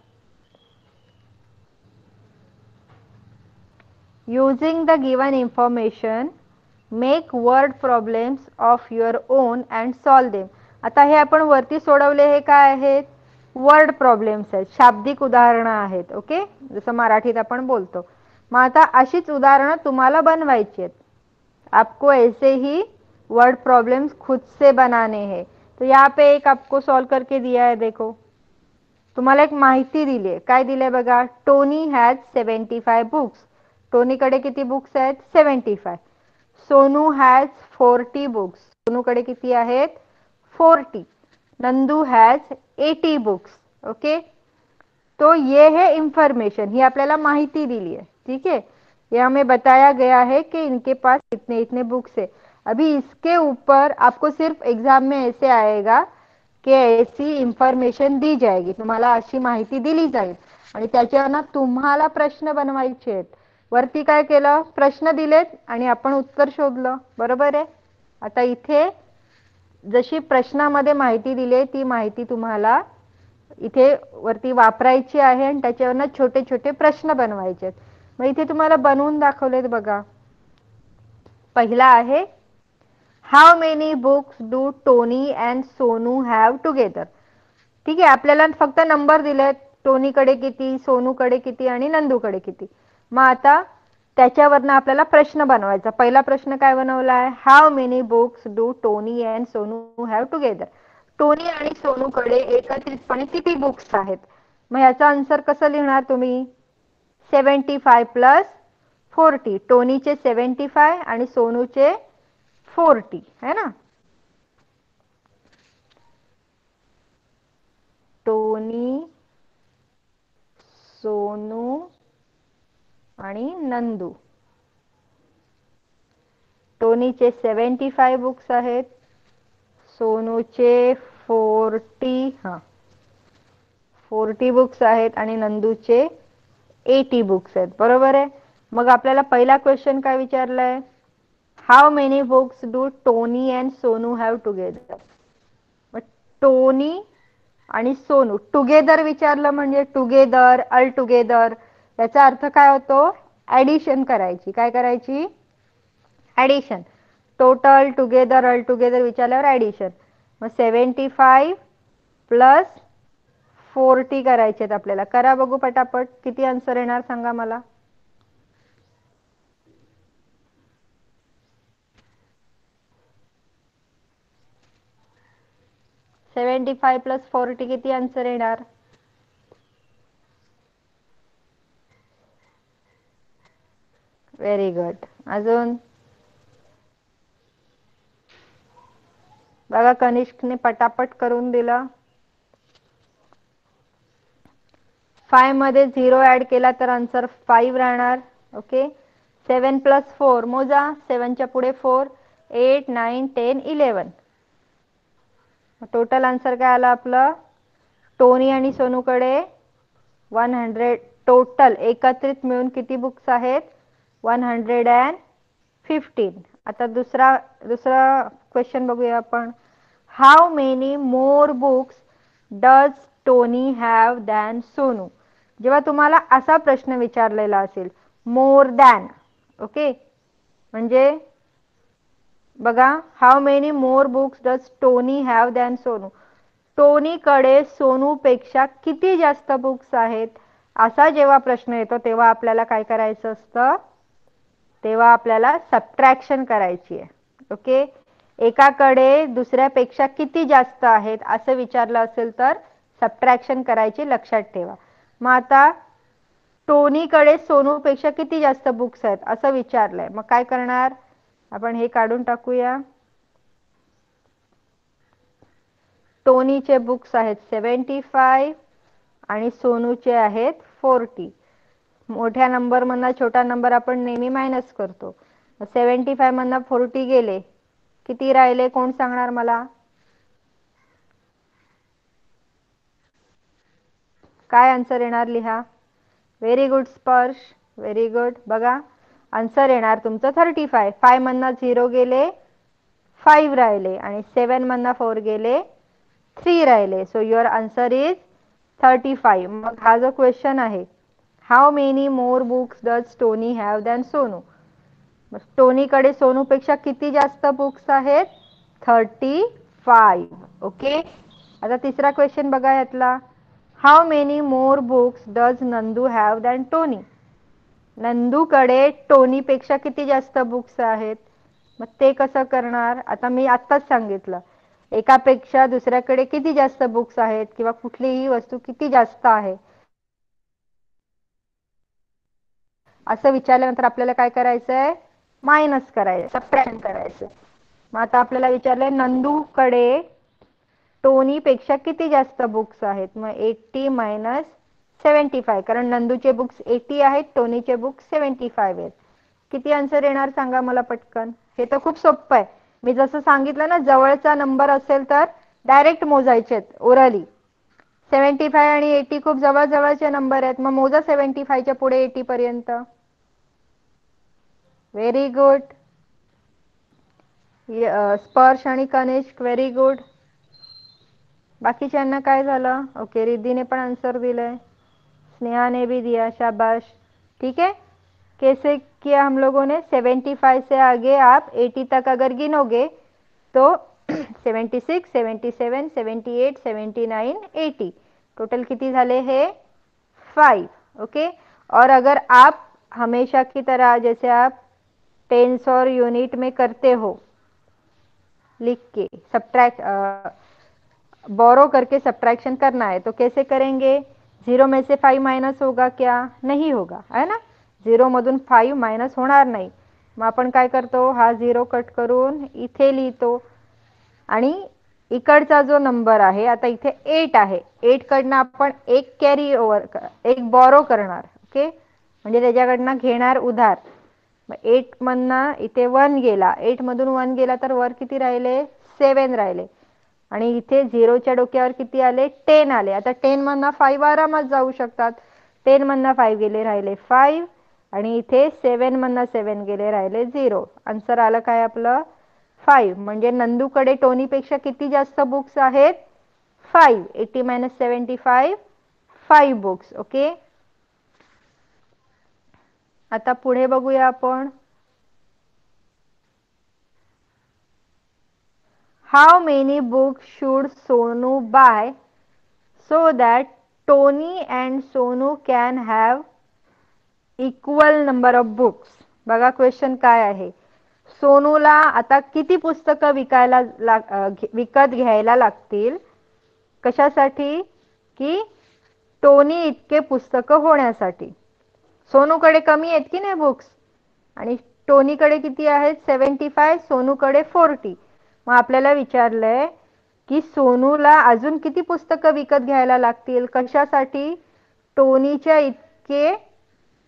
using the given information make word problems of your own and solve them. आता हे आपण वरती सोडवले हे काय आहेत? वर्ड प्रॉब्लेम्स आहेत, शाब्दिक उदाहरणं आहेत. ओके, जसं मराठीत आपण बोलतो. मग आता अशीच उदाहरणं तुम्हाला बनवायची आहेत. आपको ऐसे ही वर्ड प्रॉब्लम्स खुद से बनाने हैं. तो यहाँ पे एक आपको सॉल्व करके दिया है. देखो, तुम्हाला एक माहिती दिली आहे. काय दिलंय बघा? Tony has 75 books. टोनीकडे किती बुक्स आहेत? 75. Sonu has 40 books. सोनूकडे किती आहेत? 40. Nandu has 80 books. ओके, तो ये है इंफॉर्मेशन, ही आपल्याला माहिती दिली है. ठीक है, ये हमें बताया गया है कि इनके पास इतने इतने बुक्स है. अभी इसके ऊपर आपको सिर्फ एग्जाम में ऐसे आएगा की ऐसी इन्फॉर्मेशन दी जाएगी, तुम्हाला अशी माहिती दिली जाईल आणि त्याच्यावर तुम्हाला प्रश्न बनवायचे आहेत. वरती काय केलं? प्रश्न दिलेत आणि आपण उत्तर शोधलं. बरोबर आहे. आता इथे जशी प्रश्नामध्ये माहिती दिली ती माहिती तुम्हाला इथे वरती वापरायची आहे आणि त्याच्यावर छोटे छोटे प्रश्न बनवायचे आहेत. मग इथे तुम्हाला बनवून दाखवलेत बघा. पहिला आहे, how many books do Tony and Sonu have together. ठीक आहे, आपल्याला फक्त नंबर दिलेत, टोनीकडे किती, सोनूकडे किती आणि नंदूकडे किती. मग आता त्याच्यावरनं आपल्याला प्रश्न बनवायचा. पहिला प्रश्न काय बनवला आहे, how many books do Tony and Sonu have together. Tony आणि सोनूकडे एकत्रितपणे किती बुक्स आहेत. मग याचा आन्सर कसं लिहिणार तुम्ही, 75 प्लस 40. टोनीचे 75 आणि सोनूचे 40 है ना. टोनी, सोनू आणि नंदू. टोनीचे 75 बुक्स आहेत, सोनूचे 40 बुक्स आहेत आणि नंदूचे 80 बुक्स आहेत. बरोबर आहे. मग आपल्याला पहिला क्वेश्चन काय विचारलाय, how many books do Tony and Sonu have together. मग टोनी आणि सोनू टुगेदर विचारलं म्हणजे टुगेदर, ऑल टुगेदर, याचा अर्थ काय होतो, ऍडिशन करायची. काय करायची, addition. Total, together, all together विचारल्यावर ऍडिशन. मग 75 प्लस 40 करायचे आहेत आपल्याला. करा बघू पटापट, किती आन्सर येणार सांगा मला. $75 प्लस 40 किती आन्सर येणार. Very good. अजून बघा, कनिष्कने पटापट करून दिला. 5 मध्ये 0 ऍड केला तर आन्सर 5 राहणार. ओके. 7 प्लस 4 मोजा, 7 च्या पुढे 4, 8, 9, 10, 11. टोटल आन्सर काय आला आपलं, टोनी आणि सोनूकडे 100 टोटल एकत्रित मिळून किती बुक्स आहेत, 115. आता दुसरा क्वेश्चन बघूया आपण. How many more books does Tony have than Sonu. जेव्हा तुम्हाला असा प्रश्न विचारलेला असेल, मोर दॅन, ओके, म्हणजे बघा, how many more books does Tony have than Sonu. टोनीकडे सोनूपेक्षा किती जास्त बुक्स आहेत, असा जेव्हा प्रश्न येतो तेव्हा आपल्याला काय करायचं असतं, तेव्हा आपल्याला सबट्रॅक्शन करायची आहे. ओके. एकाकडे दुसऱ्यापेक्षा किती जास्त आहेत असं विचारलं असेल तर सबट्रॅक्शन करायची, लक्षात ठेवा. मग आता टोनीकडे सोनूपेक्षा किती जास्त बुक्स आहेत असं विचारलंय, मग काय करणार आपण, हे काढून टाकूया. टोनीचे बुक्स आहेत 75 आणि सोनूचे आहेत 40. मोठ्या नंबर मधला छोटा नंबर आपण नेहमी मायनस करतो. 75 मधनं 40 गेले, किती राहिले कोण सांगणार मला, काय आन्सर येणार लिहा. व्हेरी गुड स्पर्श, व्हेरी गुड. बघा आन्सर येणार तुमचं 35. 5 मधनं 0 गेले, 5 राहिले, आणि 7 मधनं 4 गेले, 3 राहिले. So your answer is 35. मग हा जो क्वेश्चन आहे, how many more books does Tony have than Sonu. टोनीकडे सोनूपेक्षा किती जास्त बुक्स आहेत, 35. ओके. आता तिसरा क्वेश्चन बघा यातला, how many more books does Nandu have than Tony. नंदूकडे टोनीपेक्षा किती जास्त बुक्स आहेत. मग ते कसं करणार, आता मी आत्ताच सांगितलं, एकापेक्षा दुसऱ्याकडे किती जास्त बुक्स आहेत किंवा कुठलीही वस्तू किती जास्त आहे असं विचारल्यानंतर आपल्याला काय करायचंय, मायनस करायचं, सबट्रॅक्शन करायचं. मग आता आपल्याला विचारलंय नंदूकडे टोनीपेक्षा किती जास्त बुक्स आहेत. मग 80 मायनस 75, कारण नंदूचे बुक्स 80 आहेत, टोनीचे बुक्स 75 आहेत. किती आन्सर येणार सांगा मला पटकन. हे तर खूप सोपं आहे. मी जसं सांगितलं ना, जवळचा नंबर असेल तर डायरेक्ट मोजायचे ओरली. 75 आणि 80 खूप जवळ जवळचे नंबर आहेत, मग मोजा 75 च्या पुढे 80 पर्यंत. Very good. स्पर्श आणि कनिष्क, व्हेरी गुड. बाकीच्यांना काय झालं, ओके, रिद्धीने पण आंसर दिलंय, स्नेहा ने भी दिया, शाबाश. ठीक है, कैसे किया हम लोगों ने, 75 से आगे आप 80 तक अगर गिनोगे तो 76, 77, 78, 79, 80 टोटल किती झाले हे 5. ओके. और अगर आप हमेशा की तरह जैसे आप टेंस और यूनिट में करते हो, लिख के सब्ट्रैक्ट बोरो करके सब्ट्रैक्शन करना है तो कैसे करेंगे? 0 में से 5 मायनस होगा क्या? नहीं होगा, है ना. 0 मधून 5 मायनस होणार नाही. मग आपण काय करतो? हा 0 कट करून इथे लिहितो आणि इकडचा जो नंबर आहे, आता इथे 8 आहे, 8 कडनं आपण एक कॅरी ओव्हर, एक बोरो करणार. ओके, म्हणजे त्याच्याकडनं घेणार उधार. 8 मधनं इथे 1 गेला, 8 मधून 1 गेला तर वर किती राहिले? 7 राहिले. आणि इथे 0च्या डोक्यावर किती आले? 10 आले. आता 10 मधनं 5 आरामात जाऊ शकतात. 10 मधनं 5 गेले, राहिले 5. आणि इथे 7 मधनं 7 गेले, राहिले 0. आन्सर आलं काय आपलं? 5. म्हणजे नंदूकडे टोनीपेक्षा किती जास्त बुक्स आहेत? 5. 80 मायनस 75, 5 बुक्स. ओके, आता पुढे बघूया आपण. How many books should Sonu buy so that Tony and Sonu can have equal number of books. बघा क्वेश्चन काय आहे. सोनूला आता किती पुस्तकं विकत घ्यायला लागतील? कशासाठी? की टोनी इतके पुस्तकं होण्यासाठी. सोनूकडे कमी आहेत की नाही बुक्स, आणि टोनीकडे किती आहेत? 75, सोनूकडे 40. मग आपल्याला विचारलंय की सोनूला अजून किती पुस्तकं विकत घ्यायला लागतील? कशासाठी? टोनीच्या इतके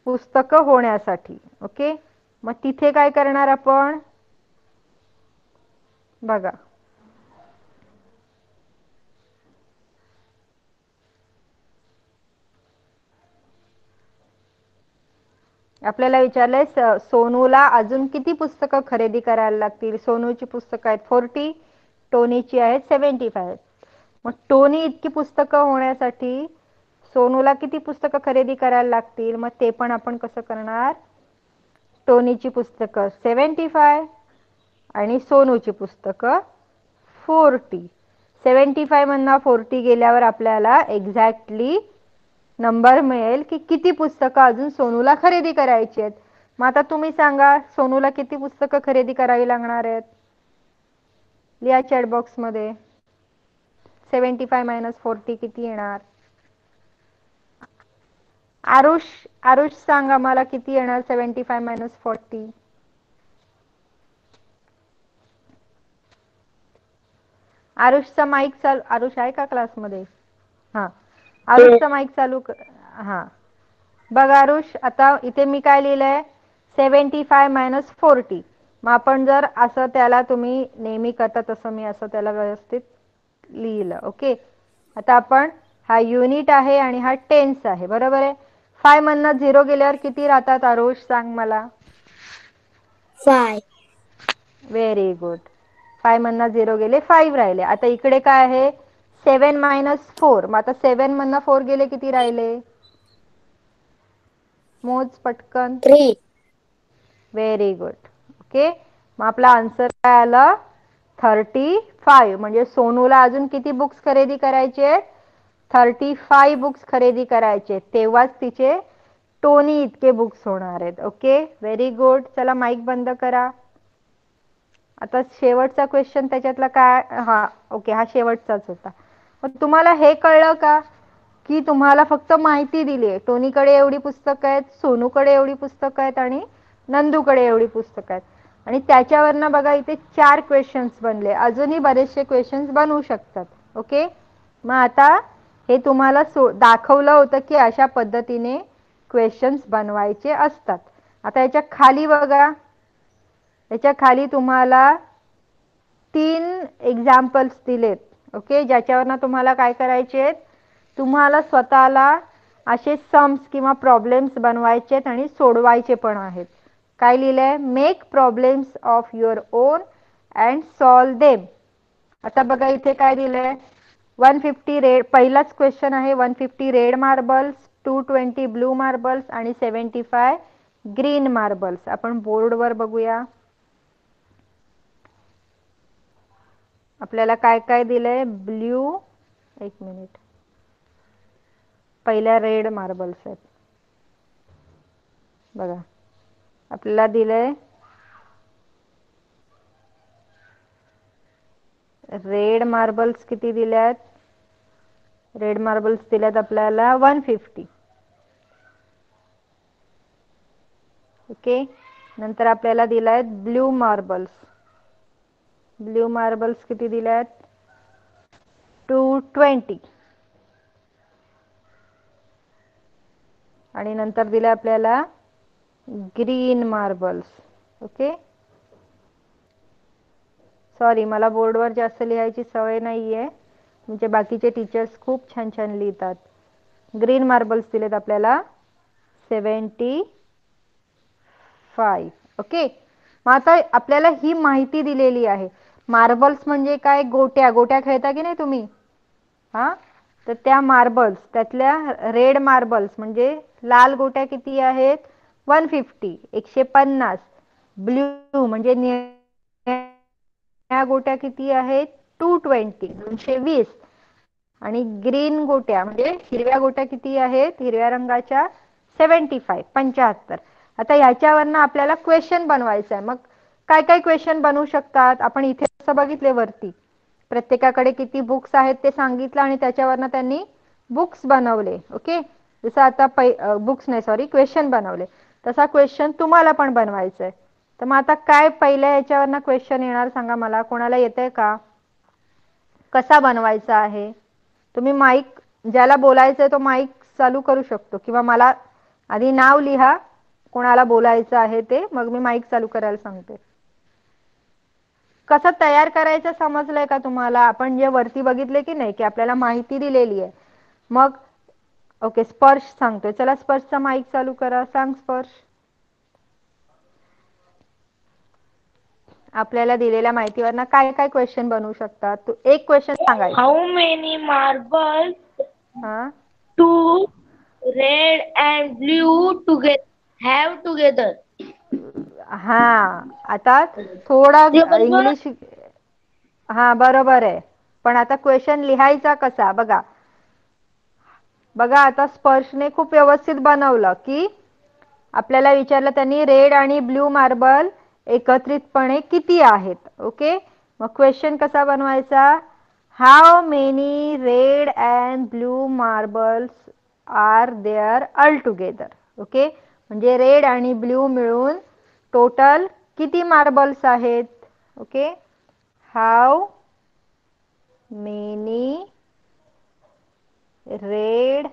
पुस्तकं होण्यासाठी. ओके, मग तिथे काय करणार आपण? बघा, आपल्याला विचारलंय सोनूला अजून किती पुस्तकं खरेदी करायला लागतील? सोनूची पुस्तकं आहेत 40, टोनीची आहेत 75. मग टोनी इतकी पुस्तकं होण्यासाठी सोनूला किती पुस्तकं खरेदी करायला लागतील? मग ते पण आपण कसं करणार? टोनीची पुस्तकं 75 आणि सोनूची पुस्तकं 40. 75 मधनं 40 गेल्यावर आपल्याला एक्झॅक्टली नंबर मिळेल की किती पुस्तकं अजून सोनूला खरेदी करायची आहेत. मग आता तुम्ही सांगा, सोनूला किती पुस्तकं खरेदी करावी लागणार आहेत? लिहा चॅट बॉक्स मध्ये. 75 मायनस 40 किती येणार? आरुष, आरुष सांगा मला किती येणार 75 मायनस 40? आरुषचा माईक चालू. आरुष आहे का क्लासमध्ये? हा, आरुषचा माईक चालू हा, बघ आरुष, आता इथे मी काय लिहिलंय? 75 मायनस 40. मग आपण जर असं त्याला, तुम्ही नेहमी करता तसं मी असं त्याला व्यवस्थित लिहिलं. ओके, आता आपण, हा युनिट आहे आणि हा टेन्स आहे, बरोबर आहे. 5 मधनं 0 गेल्यावर किती राहतात आरुष? सांग मला. 5. Very good. 5 मधनं 0 गेले, 5 राहिले. आता इकडे काय आहे? 7 मायनस 4. मग आता 7 मधनं 4 गेले, किती राहिले? मोज पटकन. 3. Very good. ओके, मग आपला आन्सर काय आलं? 35. म्हणजे सोनूला अजून किती बुक्स खरेदी करायचे? 35 बुक्स खरेदी करायचे, तेव्हाच तिचे टोनी इतके बुक्स होणार आहेत. Okay, very good. चला माईक बंद करा. आता शेवटचा क्वेश्चन त्याच्यातला काय? हा, ओके, हा शेवटचाच होता. मग तुम्हाला हे कळलं का की तुम्हाला फक्त माहिती दिली आहे, टोनीकडे एवढी पुस्तकं आहेत, सोनूकडे एवढी पुस्तकं आहेत आणि नंदूकडे एवढी पुस्तकं आहेत, आणि त्याच्यावरनं बघा इथे 4 क्वेश्चन्स बनले. अजूनही बरेचसे क्वेश्चन्स बनवू शकतात. ओके, मग आता हे तुम्हाला दाखवलं होतं की अशा पद्धतीने क्वेश्चन्स बनवायचे असतात. आता याच्या खाली बघा, याच्या खाली तुम्हाला 3 एक्झाम्पल्स दिलेत. ओके, ज्याच्यावरनं तुम्हाला काय करायचे आहेत? तुम्हाला स्वतःला असे सम्स किंवा प्रॉब्लेम्स बनवायचे आहेत आणि सोडवायचे पण आहेत. काय लिहिलंय? Make problems of your on and solve them. आता बघा इथे काय दिलंय? 150 रेड, पहिलाच क्वेश्चन आहे. 150 रेड मार्बल्स, 220 ब्लू मार्बल्स आणि 75 ग्रीन मार्बल्स. आपण बोर्डवर बघूया आपल्याला काय काय दिलंय. ब्ल्यू, एक मिनिट, पहिल्या रेड मार्बल्स आहेत. बघा आपल्याला दिलंय रेड मार्बल्स किती दिल्यात, रेड मार्बल्स दिल्यात आपल्याला 150. ओके, नंतर आपल्याला दिलाय ब्ल्यू मार्बल्स. ब्ल्यू मार्बल्स किती दिल्यात 220. आणि नंतर दिले आपल्याला ग्रीन मार्बल्स. ओके, सॉरी मला बोर्डवर जास्त लिहायची सवय नाहीये, म्हणजे बाकीचे टीचर्स खूप छान छान लिहितात. ग्रीन मार्बल्स दिलेत आपल्याला 75. ओके, मग आता आपल्याला ही माहिती दिलेली आहे. मार्बल्स म्हणजे काय, गोट्या, गोट्या खेळता की नाही तुम्ही, हा, तर त्या मार्बल्स, त्यातल्या रेड मार्बल्स म्हणजे लाल गोट्या किती आहेत 150, 150. ब्ल्यू म्हणजे निळ्या गोट्या किती आहेत 220, 220. आणि ग्रीन गोट्या म्हणजे हिरव्या गोट्या किती आहेत, हिरव्या रंगाच्या 75, 75. आता ह्याच्यावरनं आपल्याला क्वेश्चन बनवायचं आहे. मग काय काय क्वेश्चन बनवू शकतात आपण, इथे असं बघितले वरती प्रत्येकाकडे किती बुक्स आहेत ते सांगितलं आणि त्याच्यावरनं त्यांनी बुक्स बनवले. ओके, जसं आता बुक्स नाही सॉरी क्वेश्चन बनवले, तसा क्वेश्चन तुम्हाला पण बनवायचं आहे. तर मग आता काय पहिल्या याच्यावरनं क्वेश्चन येणार सांगा मला, कोणाला येतंय का, कसा बनवायचा आहे. तुम्ही माईक, ज्याला बोलायचंय तो माईक चालू करू शकतो, किंवा मला आधी नाव लिहा कोणाला बोलायचं आहे ते, मग मी माईक चालू करायला सांगते. कसं तयार करायचं समजलंय का तुम्हाला, आपण जे वरती बघितले की नाही की आपल्याला माहिती दिलेली आहे. मग ओके, स्पर्श सांगतोय, चला स्पर्शचा माईक चालू करा, सांग स्पर्श. आपल्याला दिलेल्या माहितीवरनं काय काय क्वेश्चन बनवू शकतात, तू एक क्वेश्चन सांगायचं. How many marbles हा, do red and blue have together? हा, आता थोडा ते बरोबर. इंग्लिश, हा बरोबर आहे, पण आता क्वेश्चन लिहायचा कसा बघा. बघा आता स्पर्शने खूप व्यवस्थित बनवलं की आपल्याला विचारलं त्यांनी रेड आणि ब्ल्यू मार्बल एकत्रितपणे किती आहेत. ओके, मग क्वेश्चन कसा बनवायचा, how many red and blue marbles are there all together. Okay, म्हणजे रेड आणि ब्ल्यू मिळून टोटल किती मार्बल्स आहेत. Okay, how many red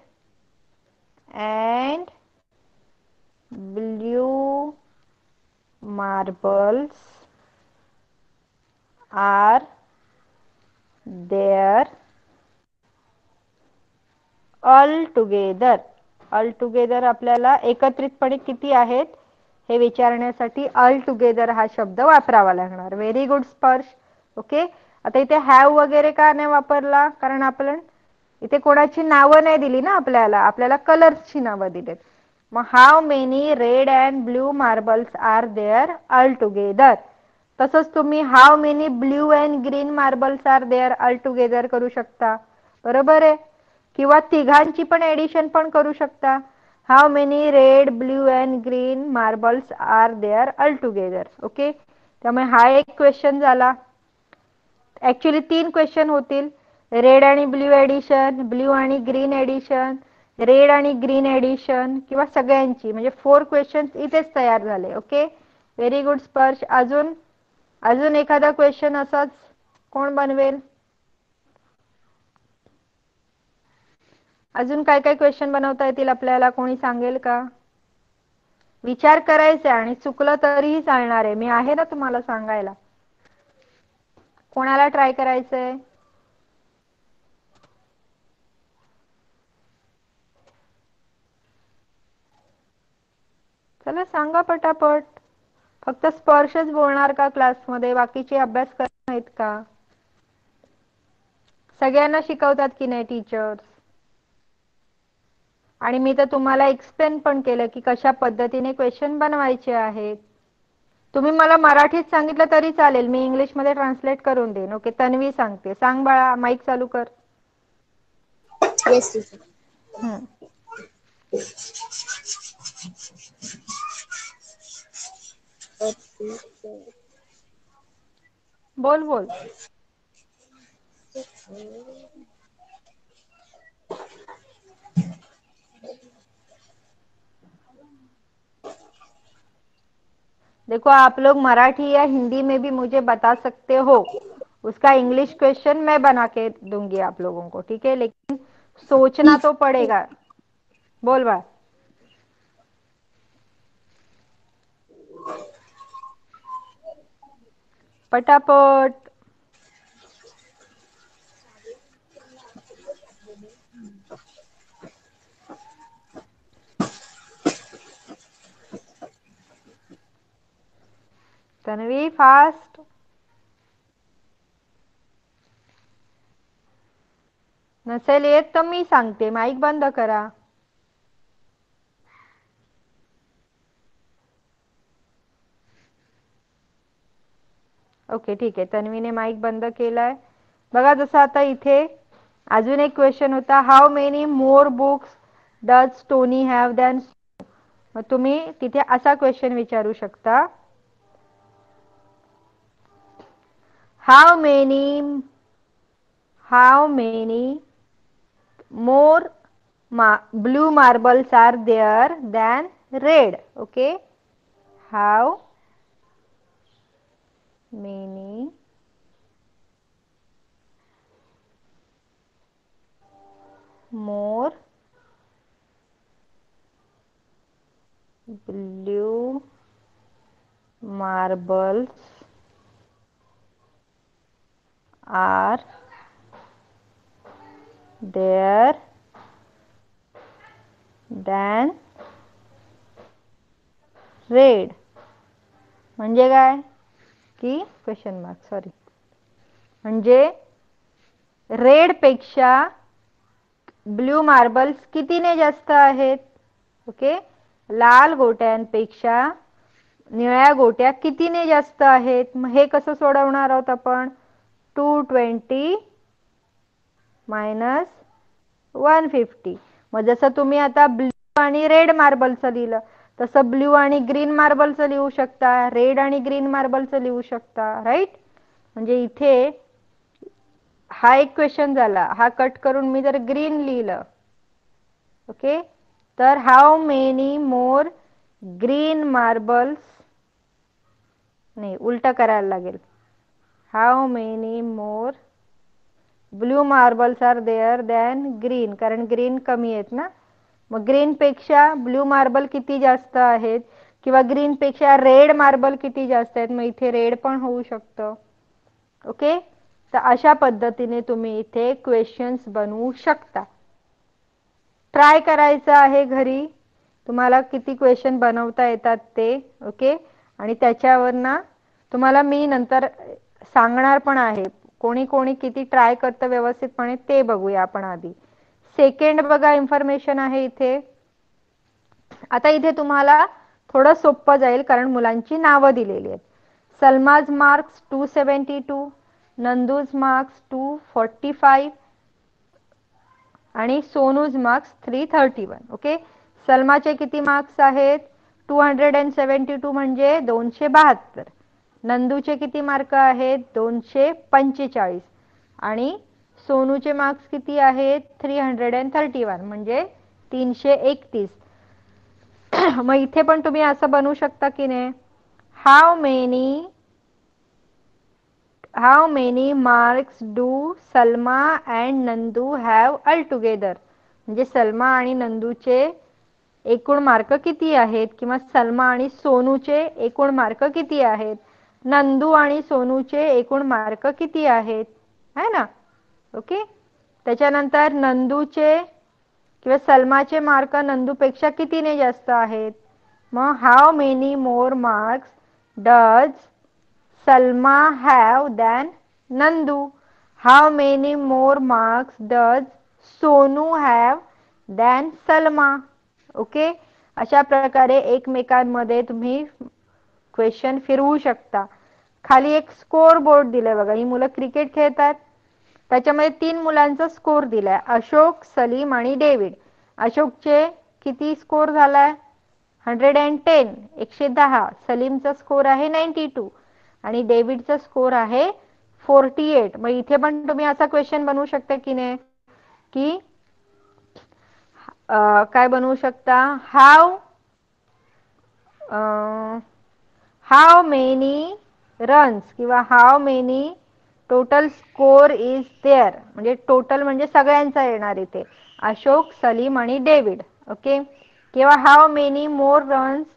and blue marbles are there all together. all together आपल्याला एकत्रितपणे किती आहेत हे विचारण्यासाठी all together हा शब्द वापरावा लागणार. व्हेरी गुड स्पर्श. ओके, आता इथे हॅव वगैरे का नाही वापरला, कारण आपण इथे कोणाची नावं नाही दिली ना, आपल्याला कलर्सची नावं दिलीत. मग how many red and blue marbles are there all together. तसंच तुम्ही how many blue and green marbles are there all together करू शकता, बरोबर आहे. किंवा तिघांची पण एडिशन पण करू शकता, how many red blue and green marbles are there all together. Okay, त्यामुळे हा एक क्वेश्चन झाला. ऍक्च्युली 3 क्वेश्चन होतील, रेड आणि ब्ल्यू एडिशन, ब्ल्यू आणि ग्रीन एडिशन, रेड आणि ग्रीन एडिशन, किंवा सगळ्यांची, म्हणजे 4 क्वेश्चन इथेच तयार झाले. ओके, व्हेरी गुड स्पर्श. अजून एखादा क्वेश्चन असाच कोण बनवेल, अजून काय काय क्वेश्चन बनवता येतील आपल्याला, कोणी सांगेल का. विचार करायचा आणि चुकलं तरीही चालणार आहे, मी आहे ना तुम्हाला सांगायला. कोणाला ट्राय करायचंय, चला सांगा पटापट. फक्त स्पर्शच बोलणार का क्लासमध्ये, बाकीचे अभ्यास करत नाहीत का. सगळ्यांना शिकवतात की नाही टीचर्स, आणि मी तर तुम्हाला एक्सप्लेन पण केलं की कशा पद्धतीने क्वेश्चन बनवायचे आहेत. तुम्ही मला मराठीत सांगितलं तरी चालेल, मी इंग्लिशमध्ये ट्रान्सलेट करून देईन. ओके, तन्वी सांगते, सांग बाळा, माईक चालू कर. Yes, teacher. हम्म. बोल बोल. देखो आप लोग मराठी या हिंदी में भी मुझे बता सकते हो, उसका इंग्लिश क्वेश्चन मैं बना के दूंगी आप लोगों को, ठीक है, लेकिन सोचना तो पड़ेगा. बोल बाय. पटापट. तन्वी फास्ट. नसेल येत तर मी सांगते, माईक बंद करा. ओके ठीक आहे, तन्वीने माईक बंद केलाय. बघा जसं आता इथे अजून एक क्वेश्चन होता, how many more books does Tony have than. मग तुम्ही तिथे असा क्वेश्चन विचारू शकता, how many more blue marbles are there than red. Okay, how many more blue marbles are there than red. म्हणजे काय की क्वेश्चन मार्क, सॉरी, म्हणजे रेड पेक्षा ब्ल्यू मार्बल्स कितीने जास्त आहेत. ओके, लाल गोट्यांपेक्षा निळ्या गोट्या कितीने जास्त आहेत. मग हे कसं सोडवणार आहोत आपण, 220 मायनस 150. मग जसं तुम्ही आता ब्ल्यू आणि रेड मार्बलचं लिहिलं, तसं ब्ल्यू आणि ग्रीन मार्बलचं लिहू शकता, रेड आणि ग्रीन मार्बलचं लिहू शकता, राईट. म्हणजे इथे हा एक क्वेश्चन झाला, हा कट करून मी जर ग्रीन लिहिलं, ओके, तर how many more green marbles, नाही उलट करायला लागेल, how many more blue marbles are there than green, कारण ग्रीन कमी आहेत ना. मग ग्रीन पेक्षा ब्ल्यू मार्बल किती जास्त आहेत, किंवा ग्रीन पेक्षा रेड मार्बल किती जास्त आहेत. मग इथे रेड पण होऊ शकतं. ओके, तर अशा पद्धतीने तुम्ही इथे क्वेश्चन्स बनवू शकता. ट्राय करायचं आहे घरी, तुम्हाला किती क्वेश्चन बनवता येतात ते. ओके, आणि त्याच्यावर ना तुम्हाला मी नंतर सांगणार पण आहे, कोणी कोणी किती ट्राय करतं व्यवस्थितपणे ते बघूया आपण आधी. सेकंड बघा इन्फॉर्मेशन आहे इथे. आता इथे तुम्हाला थोडं सोपं जाईल, कारण मुलांची नावं दिलेली आहेत. सलमाज मार्क्स 272, नंदूज मार्क्स 245 आणि सोनूज मार्क्स 331. ओके, सलमाचे किती मार्क्स आहेत, 272 म्हणजे 272. नंदूचे किती मार्क आहेत, 245. आणि सोनूचे मार्क्स किती आहेत, 331 म्हणजे 331. मग इथे पण तुम्ही असं बनवू शकता की नाही, how many marks do Salma and Nandu have all together. म्हणजे सलमा आणि नंदूचे एकूण मार्क किती आहेत, किंवा सलमा आणि सोनूचे एकूण मार्क किती आहेत, नंदू आणि सोनूचे एकूण मार्क किती आहेत, है ना. ओके, त्याच्यानंतर नंदूचे किंवा सलमाचे मार्क नंदूपेक्षा कितीने जास्त आहेत. मग how many more marks does Salma have than Nandu. How many more marks does Sonu have than Salma. Okay, अशा प्रकारे एकमेकांमध्ये तुम्ही क्वेश्चन फिरवू शकता. खाली एक स्कोर बोर्ड दिलाय बघा, ही मुलं क्रिकेट खेळतात, त्याच्यामध्ये 3 मुलांचा स्कोर दिलाय, अशोक, सलीम आणि डेव्हिड. अशोकचे किती स्कोर झालाय, 110, 110. सलीमचा स्कोर आहे 92 आणि डेव्हिडचा स्कोर आहे 48. मग इथे पण तुम्ही असा क्वेश्चन बनवू शकता की नाही, की काय बनवू शकता, हाऊ मेनी रन्स किंवा how many total score is there, म्हणजे टोटल म्हणजे सगळ्यांचा येणार इथे, अशोक, सलीम आणि डेव्हिड. ओके. किंवा हाऊ मेनी मोर रन्स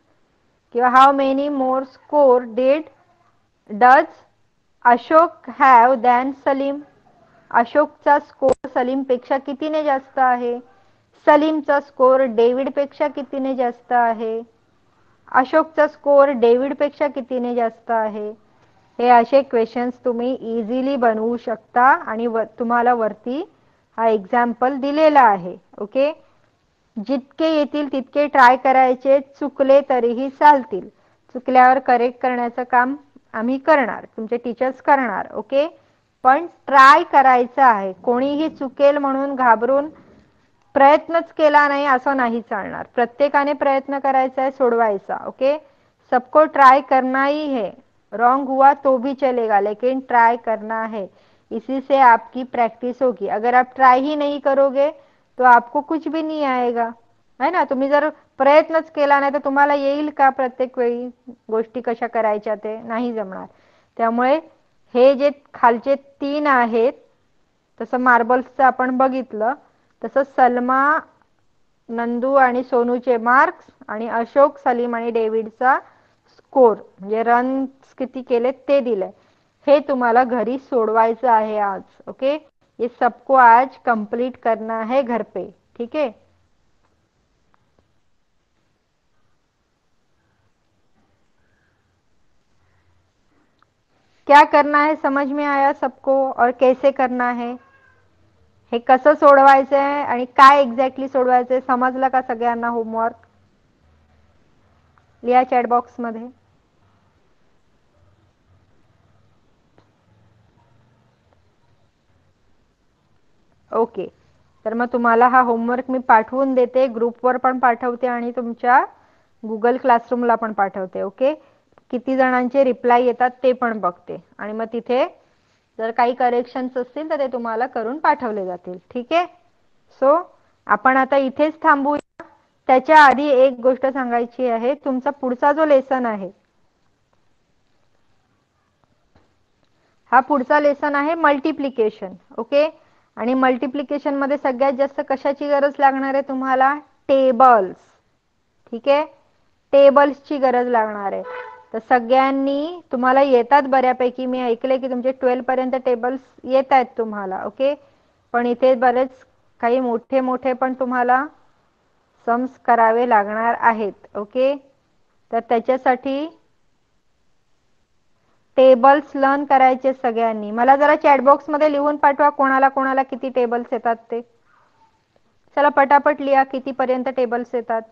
किंवा how many more score does Ashok have than Salim. अशोकचा स्कोर सलीमपेक्षा कितीने जास्त आहे, सलीमचा स्कोर डेव्हिडपेक्षा कितीने जास्त आहे, अशोकचा स्कोर डेव्हिडपेक्षा कितीने जास्त आहे. हे असे क्वेश्चन्स तुम्ही इझिली बनवू शकता आणि तुम्हाला वरती हा एक्झाम्पल दिलेला आहे. ओके. जितके येतील तितके ट्राय करायचे, चुकले तरीही चालतील, चुकल्यावर करेक्ट करण्याचं काम आम्ही करणार, तुमचे टीचर्स करणार. ओके. पण ट्राय करायचं आहे. कोणीही चुकेल म्हणून घाबरून प्रयत्नच केला नाही असं नाही चालणार, प्रत्येकाने प्रयत्न करायचा आहे सोडवायचा. ओके. सबको ट्राय करना ही है, रॉन्ग हुआ तो भी चलेगा लेकिन ट्राय करना है, इसी से आपकी प्रैक्टिस होगी. अगर आप ट्राय ही नहीं करोगे तो आपको कुछ भी नहीं आएगा, है ना. तुम्ही जर प्रयत्नच केला नाही तर तुम्हाला येईल का प्रत्येक वेळी गोष्टी कशा करायच्या, ते नाही जमणार. त्यामुळे हे जे खालचे 3 आहेत, तसं मार्बल्सचं आपण बघितलं, तसं सलमा, नंदू आणि सोनूचे मार्क्स आणि अशोक, सलीम आणि डेव्हिडचा स्कोर म्हणजे रन्स किती केले ते दिलंय. हे तुम्हाला घरी सोडवायचं आहे आज. ओके. ये सबको आज कंप्लीट करना है घर पे. ठीक है. क्या करना है समझ में आया सबको और कैसे करना है, हे कसं सोडवायचं आहे आणि काय एक्झॅक्टली सोडवायचं आहे समजलं का सगळ्यांना. होमवर्क लिहा चॅट बॉक्स मध्ये. ओके. तर मग तुम्हाला हा होमवर्क मी पाठवून देते, ग्रुपवर पण पाठवते आणि तुमच्या गुगल क्लासरूमला पण पाठवते. ओके. किती जणांचे रिप्लाय येतात ते पण बघते आणि मग तिथे जर काही करेक्शन्स असतील तर ते तुम्हाला करून पाठवले जातील. ठीक आहे. सो आपण आता इथेच थांबूया. त्याच्या आधी एक गोष्ट सांगायची आहे, तुमचा पुढचा जो लेसन आहे, हा पुढचा लेसन आहे मल्टिप्लिकेशन. ओके. आणि मल्टिप्लिकेशन मध्ये सगळ्यात जास्त कशाची गरज लागणार आहे तुम्हाला, टेबल्स. ठीक आहे. टेबल्सची गरज लागणार आहे. तर सगळ्यांनी तुम्हाला येतात बऱ्यापैकी, मी ऐकले की तुमचे 12 पर्यंत टेबल्स येत आहेत तुम्हाला. ओके. पण इथे बरेच काही मोठे मोठे पण तुम्हाला सम्स करावे लागणार आहेत. ओके. तर त्याच्यासाठी टेबल्स लर्न करायचे सगळ्यांनी. मला जरा चॅटबॉक्स मध्ये लिहून पाठवा कोणाला कोणाला किती टेबल्स येतात ते. चला पटापट लिहा किती पर्यंत टेबल्स येतात,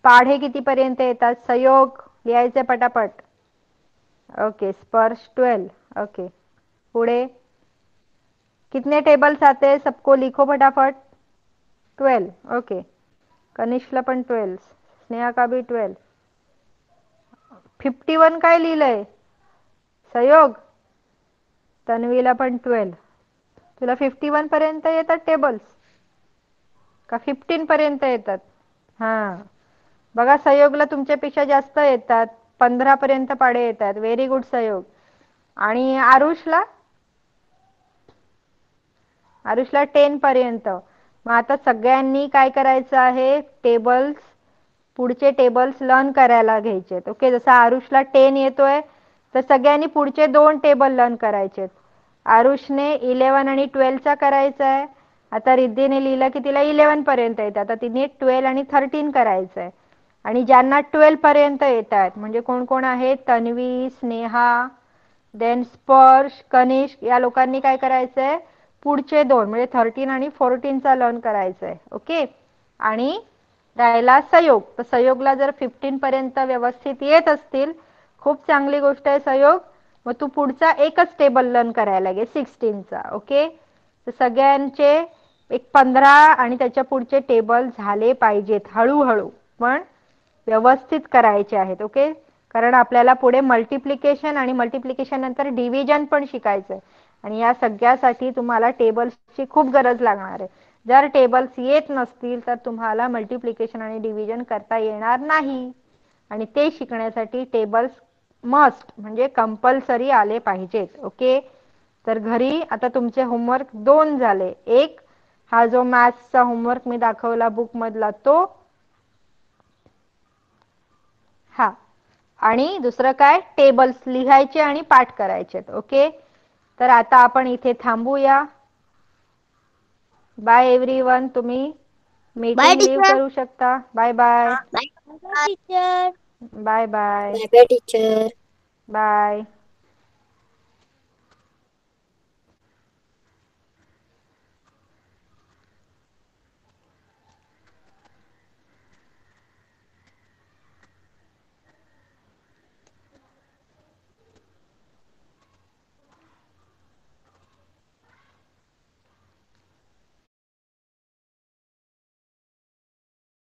पाढे किती पर्यंत येतात, सहयोग लिहायचे पटापट. ओके. स्पर्श 12. ओके. पुढे कितने टेबल्स आते हैं सबको लिखो फटाफट. 12. ओके. कनिष्कला पण 12, स्नेहा का भी 12. 51 काय लिहिलंय सहयोग, तन्वीला पण 12. तुला 51 पर्यंत येतात टेबल्स का 15 पर्यंत येतात. हा बघा, सहयोगला तुमच्यापेक्षा जास्त येतात, 15 पर्यंत पाढे येतात. व्हेरी गुड सहयोग. आणि आरुषला 10 पर्यंत. मग आता सगळ्यांनी काय करायचं आहे, टेबल्स, पुढचे टेबल्स लर्न करायला घ्यायचे. ओके. जसं आरुषला 10 येतोय तर सगळ्यांनी पुढचे 2 टेबल लर्न करायचे. आरुषने 11 आणि 12 चा करायचा आहे. आता रिद्धीने लिहिलं की तिला 11 पर्यंत येतं, आता तिने 12 आणि 13 करायचं आहे. आणि ज्यांना 12 पर्यंत येत आहेत म्हणजे कोण कोण आहेत, तन्वी, स्नेहा, देन स्पर्श, कनिष्क, या लोकांनी काय करायचंय, पुढचे 2 म्हणजे 13 आणि 14 चा लर्न करायचं आहे. ओके. आणि राहिला सहयोग. तर सहयोगला जर 15 पर्यंत व्यवस्थित येत असतील, खूप चांगली गोष्ट आहे सहयोग, मग तू पुढचा एकच टेबल लर्न करायला घे 16 चा. ओके. तर सगळ्यांचे एक 15 आणि त्याच्या पुढचे टेबल झाले पाहिजेत, हळूहळू पण व्यवस्थित करायचे आहेत. ओके. कारण आपल्याला पुढे मल्टिप्लिकेशन आणि मल्टिप्लिकेशन नंतर डिव्हिजन पण शिकायचं आहे आणि या सगळ्यासाठी तुम्हाला टेबल्सची खूप गरज लागणार आहे. जर टेबल्स येत नसतील तर तुम्हाला मल्टिप्लिकेशन आणि डिव्हिजन करता येणार नाही आणि ते शिकण्यासाठी टेबल्स मस्ट म्हणजे कंपल्सरी आले पाहिजेत. ओके, तर घरी आता तुमचे होमवर्क 2 झाले. एक हा जो मॅथ्सचा होमवर्क मी दाखवला बुक मधला तो, हा, आणि दुसरं काय टेबल्स लिहायचे आणि पाठ करायचे. ओके, तर आता आपण इथे थांबूया. Bye everyone. तुम्ही बाय मीटिंग लिव्ह टीचर. करू शकता. Bye bye. Bye teacher. Bye bye. Bye bye teacher. Bye.